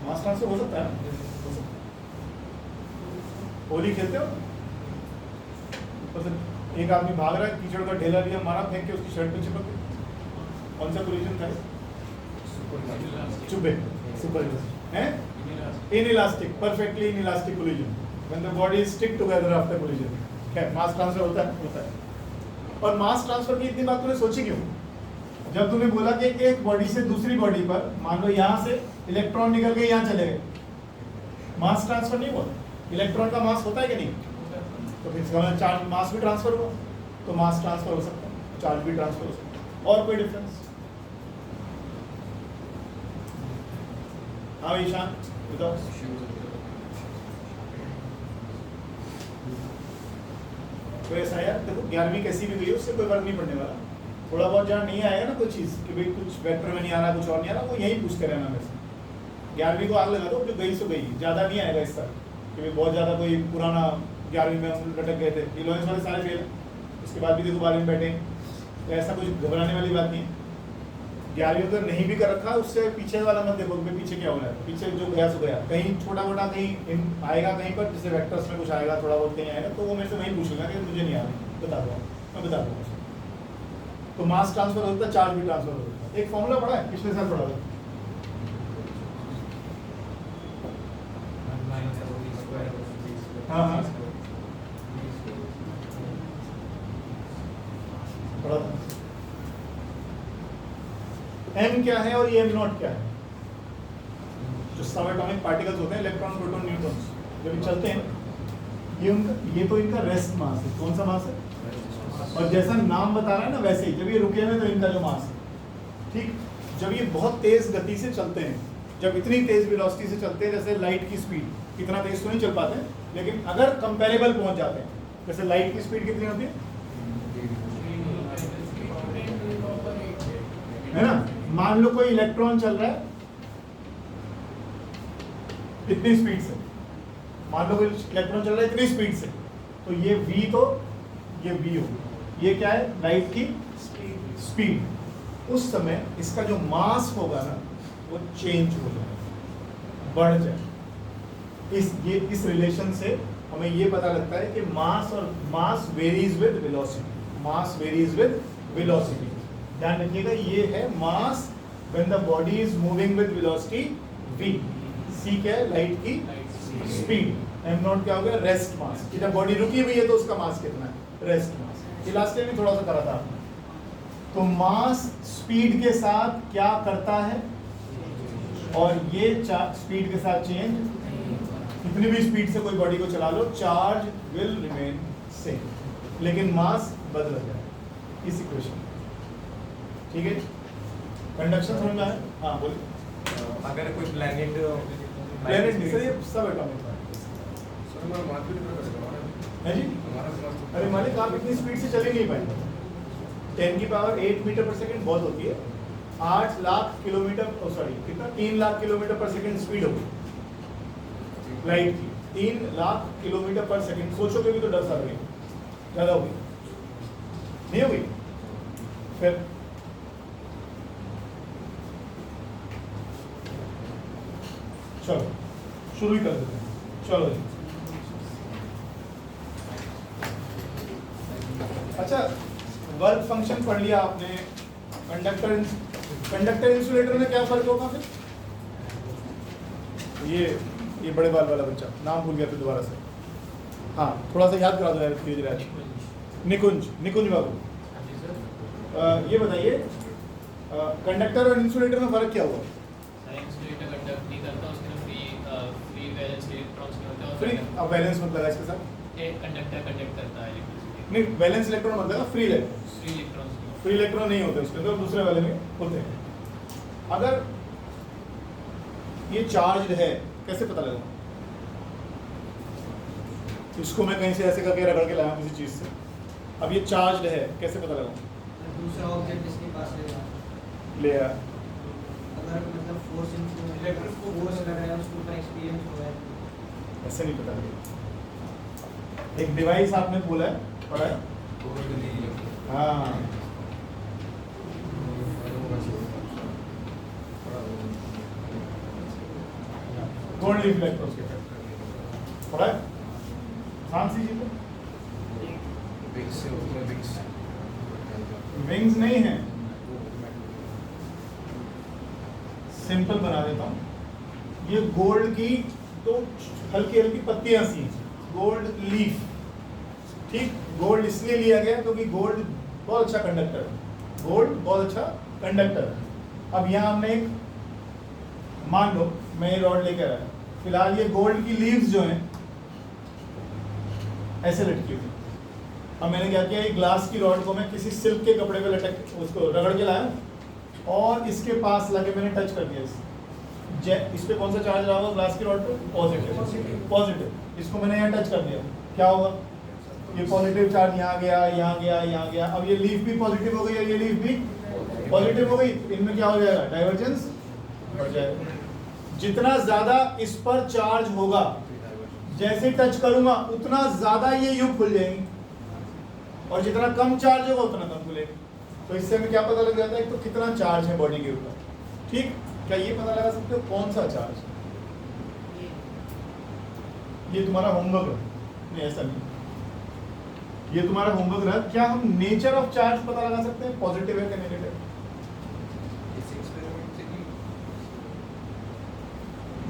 मास ट्रांसफर हो सकता है। होली खेलते हो, एक आदमी भाग रहा है, कीचड़ का ढेला लिया, मारा, फेंक के उसकी शर्ट पे चिपक गई। कौन सा कोलिजन था? चुपे सुपर है inelastic, perfectly inelastic collision when the body stick together after collision। क्या मास ट्रांसफर होता है? होता है। और मास ट्रांसफर की इतनी बात तूने सोची क्यों? जब तूने बोला कि एक बॉडी से दूसरी बॉडी पर, मान लो यहाँ से इलेक्ट्रॉन निकल के यहाँ चले गए, मास ट्रांसफर नहीं हुआ? इलेक्ट्रॉन का मास होता है कि नहीं? तो फिर इसका मतलब चार्ज मास भी ट्रांसफर हुआ, तो मास ट्रांसफर हो सकता है, चार्ज भी ट्रांसफर हो सकता है। और कोई डिफरेंस? हाँ ईशान बताओ। तो ऐसा यार देखो, 11वीं कैसी भी गई है उससे कोई फर्क नहीं पड़ने वाला। थोड़ा बहुत जहाँ नहीं आएगा ना कोई चीज़ कि भाई कुछ वेक्टर में नहीं आ रहा, कुछ और नहीं आ रहा, वो यही पूछते रहना मेरे से। 11वीं को आग लगा दो, जो गई सो गई, ज़्यादा नहीं आएगा इस साल कि भाई बहुत ज़्यादा कोई पुराना 11वीं में हम लटक गए थे, 11वीं वाले सारे फेल, उसके बाद भी देखो 12वीं में बैठे, तो ऐसा कुछ घबराने वाली बात नहीं है। 11वीं अगर नहीं भी कर रखा, उससे पीछे वाला मत देखो कि पीछे क्या हो रहा है, पीछे जो गया सो गया। कहीं छोटा मोटा कहीं आएगा, कहीं पर जैसे वेक्टर्स में कुछ आएगा, थोड़ा बहुत कहीं आएगा, तो वो मेरे से वहीं पूछेगा कि मुझे नहीं आ रही, बता दो, मैं बता दूँगा। तो मास ट्रांसफर होता है, चार्ज भी ट्रांसफर होता है। एक फॉर्मूला पढ़ा है, पिछले साल पढ़ा था। हाँ हाँ पढ़ा था। m क्या है और ये m नॉट क्या है? जो सब एटॉमिक पार्टिकल्स होते हैं, इलेक्ट्रॉन, प्रोटॉन, न्यूट्रॉन्स, जब ये चलते हैं, ये तो इनका रेस्ट मास है। कौन सा मास है? और जैसा नाम बता रहा है ना, वैसे ही जब ये रुके हुए तो इनका जो मास है, ठीक, जब ये बहुत तेज गति से चलते हैं, जब इतनी तेज वेलोसिटी से चलते हैं, जैसे लाइट की स्पीड, इतना तेज तो नहीं चल पाते, लेकिन अगर कंपेरेबल पहुंच जाते हैं, जैसे लाइट की स्पीड कितनी होती है ना? मान लो कोई इलेक्ट्रॉन चल रहा है इतनी स्पीड से, मान लो कोई इलेक्ट्रॉन चल रहा है इतनी स्पीड से, तो ये v, तो ये v होगी। ये क्या है? लाइट की स्पीड। उस समय इसका जो मास होगा ना, वो चेंज हो जाए, बढ़ जाए। इस रिलेशन से हमें ये पता लगता है कि mass varies with velocity, mass varies with velocity. ध्यान रखिएगा, ये है mass when the body is moving with velocity v। c क्या है? लाइट की स्पीड। m नॉट क्या हो गया? Rest mass. जब बॉडी रुकी हुई है तो उसका मास कितना है? Rest mass. ये लास्ट टाइम भी थोड़ा सा करा था आपने, तो मास स्पीड के साथ क्या करता है, और ये स्पीड के साथ चेंज, कितनी भी स्पीड से कोई बॉडी को चला लो, चार्ज विल रिमेन सेम, लेकिन मास बदल जाए, इस इक्वेशन। ठीक है, कंडक्शन समझ में आया? हाँ बोलिए। अगर कोई प्लैनेट प्लेनेट नहीं सर, ये सब एटॉमिक है जी। अरे मालिक, आप इतनी स्पीड से चले नहीं पाएंगे। 10 की पावर 8 मीटर पर सेकंड बहुत होती है। 8 लाख किलोमीटर, सॉरी कितना, 3 लाख किलोमीटर पर सेकंड स्पीड होगी लाइट की। 3 लाख किलोमीटर पर सेकंड, सोचोगे भी तो डर सा लगेगा, ज़्यादा होगी नहीं होगी? फिर चलो शुरू ही कर देते हैं। चलो जी, अच्छा वर्क फंक्शन पढ़ लिया आपने। कंडक्टर इंसुलेटर में क्या फर्क होगा फिर? ये बड़े बाल वाला बच्चा, नाम भूल गया फिर दोबारा से। हाँ थोड़ा सा याद करा दो यार धीरे धीरे। निकुंज बाबू, ये बताइए कंडक्टर और इंसुलेटर में फर्क क्या हुआ? इंसुलेटर कंडक्ट नहीं करता, उसके फ्री वैलेंस इलेक्ट्रॉन्स नहीं होते, और फ्री, अब वैलेंस मत लगा इसके साथ। कंडक्टर कंडक्ट करता है इलेक्ट्रिसिटी। नहीं, वैलेंस इलेक्ट्रॉन मत लगा, फ्री इलेक्ट्रॉन। फ्री इलेक्ट्रॉन नहीं होते उसके अंदर, दूसरे वाले में होते हैं। अगर ये चार्ज है, कैसे पता लगा? इसको मैं कहीं से ऐसे करके रगड़ के लाया किसी चीज से, अब ये चार्ज है, कैसे पता लगा? दूसरा ऑब्जेक्ट इसके पास ले आया। अगर मतलब फोर्स लग रहा है उसके ऊपर एक्सपीरियंस हुआ है। ऐसे नहीं पता लगेगा। एक डिवाइस आपने बोला है, पढ़ा है? हाँ गोल्ड लीफ इलेक्ट्रोस्कोप पढ़ा है? सांसी जी को विंग्स नहीं है, सिंपल बना देता हूं। ये गोल्ड की तो हल्की हल्की पत्तियां सी, गोल्ड लीफ। ठीक, गोल्ड इसलिए लिया गया क्योंकि गोल्ड बहुत अच्छा कंडक्टर है, गोल्ड बहुत अच्छा कंडक्टर है। अब यहाँ हमने एक, मान लो मैं ये रॉड लेकर आया, फिलहाल ये गोल्ड की लीव्स जो हैं ऐसे लटकी हुई। अब मैंने क्या किया, एक ग्लास की रॉड को मैं किसी सिल्क के कपड़े पे लटक, उसको रगड़ के लाया और इसके पास लाके मैंने टच कर दिया। इस पे कौन सा चार्ज रहा होगा ग्लास की रॉड पे? पॉजिटिव। इसको मैंने यहाँ टच कर दिया, क्या होगा? ये पॉजिटिव चार्ज यहाँ गया, यहाँ गया, यहाँ गया। अब ये लीफ भी पॉजिटिव हो गई और ये लीफ भी पॉजिटिव हो गई। इनमें क्या हो जाएगा? डाइवर्जेंस बढ़ जाएगा। जितना ज्यादा इस पर चार्ज होगा, जैसे टच करूंगा उतना ज्यादा ये युग खुल जाएंगे, और जितना कम चार्ज होगा उतना कम खुलेगा। तो इससे हमें क्या पता लग जाता है, तो कितना चार्ज है बॉडी के ऊपर। ठीक, क्या ये पता लगा सकते हो कौन सा चार्ज? ये तुम्हारा होमवर्क है। नहीं ऐसा नहीं, ये तुम्हारा होमवर्क रहा। क्या हम नेचर ऑफ चार्ज पता लगा सकते हैं, पॉजिटिव है कि नेगेटिव?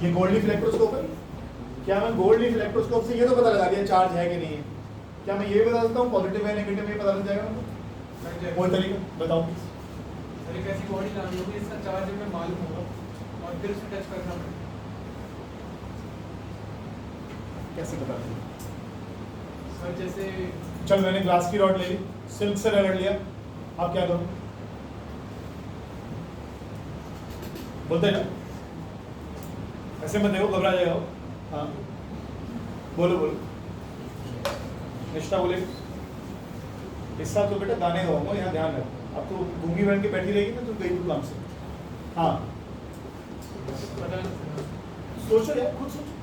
ये गोल्ड लीफ इलेक्ट्रोस्कोप है। क्या मैं गोल्ड लीफ इलेक्ट्रोस्कोप से ये तो पता लगा दिया चार्ज है कि नहीं है? क्या मैं ये बता सकता हूँ पॉजिटिव है नेगेटिव है? पता लग जाएगा मुझे? कोई तरीका बताओ प्लीज। सर एक ऐसी बॉडी लानी होगी इसका चार्ज हमें मालूम होगा और फिर उसे टच करना पड़ेगा। कैसे पता लगे? सर जैसे चल मैंने ग्लास की रॉड ले ली, सिल्क से रगड़ लिया, अब क्या करूं? बोलते ना, ऐसे मत देखो, घबरा जाएगा। हाँ बोलो बोलो, निष्ठा बोले। इस साल तो बेटा गाने गाऊंगा, यहाँ ध्यान रखो। अब तो गूंगी बन के बैठी रहेगी ना, तो गई तू काम से। हाँ पता नहीं सोचो यार, खुद सोचो।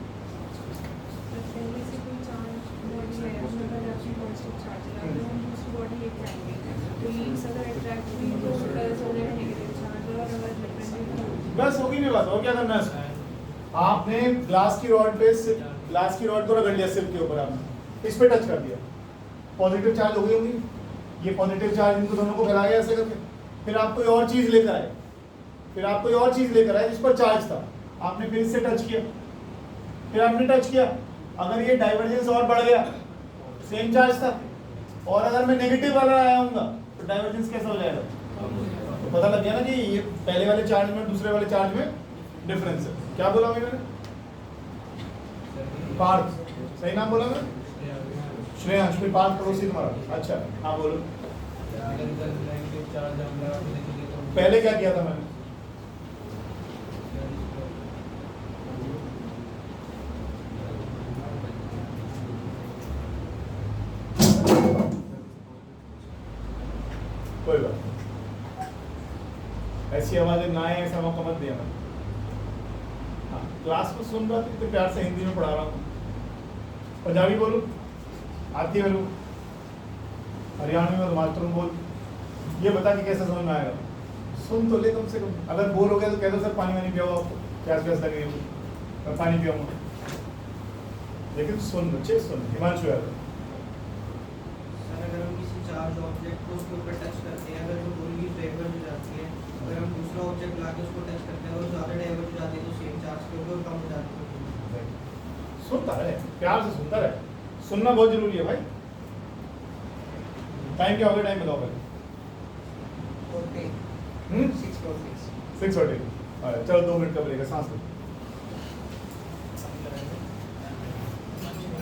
पहले से कोई चार्ज बॉडी है, उसमें पहले आपकी पॉजिटिव चार्ज है, तो हम दूसरी बॉडी लेके आएंगे, तो लीव्स अगर अट्रैक्ट हुई तो प्लस हो जाएगा नेगेटिव चार्ज, और अगर डिफरेंट बस होगी भी बात, और क्या करना है इसमें? आपने ग्लास की रॉड पे, ग्लास की रॉड को रगड़ लिया सिल्क के ऊपर, आपने इस पे टच कर दिया, पॉजिटिव चार्ज हो गई होगी। ये पॉजिटिव चार्ज इनको दोनों को फैला गया ऐसे करके। फिर आप कोई और चीज लेकर आए, फिर आप कोई और चीज लेकर आए जिस पर चार्ज था, आपने फिर इससे टच किया, फिर आपने टच किया। अगर ये डाइवर्जेंस और बढ़ गया, सेम चार्ज था, और अगर मैं नेगेटिव वाला आया हूँगा तो डाइवर्जेंस कैसा हो जाएगा? तो पता लग गया ना कि ये पहले वाले चार्ज में दूसरे वाले चार्ज में डिफरेंस है। क्या बोला मैंने? पार्थ, सही नाम बोला मैं? श्रेयांश, फिर पार्थ पड़ोसी तुम्हारा। अच्छा हाँ बोलो। पहले क्या किया था मैंने? कोई बात नहीं, ऐसी आवाजें ना आए ऐसा मौका मत दिया मैंने। हाँ, क्लास में सुन रहा था, इतने प्यार से हिंदी में पढ़ा रहा हूँ। पंजाबी बोलूं, आती बोलूं, हरियाणवी में मातृ बोल, ये बता कि कैसे समझ में आएगा। सुन तो ले कम से कम। अगर बोर हो गया तो कह दो सर पानी वानी पियाओ, आपको प्यास प्यास लग रही है, मैं पानी पियाऊंगा। लेकिन सुन बच्चे सुन। हिमांशु यार, सर अगर हम किसी चार्ज ऑब्जेक्ट को उसके ऊपर टच करते हैं, अगर वो थोड़ी डाइवर्ज हो जाती है, अगर हम दूसरा ऑब्जेक्ट लाके उसको टच करते हैं और ज़्यादा डाइवर्ज हो जाती है तो सेम चार्ज के ऊपर कम हो जाती है। सुनता है, प्यार से सुनता है। सुनना बहुत जरूरी है भाई। टाइम क्या हो गया? टाइम बताओ पहले। 6:46 6:40। चलो 2 मिनट का ब्रेक है, सांस लो।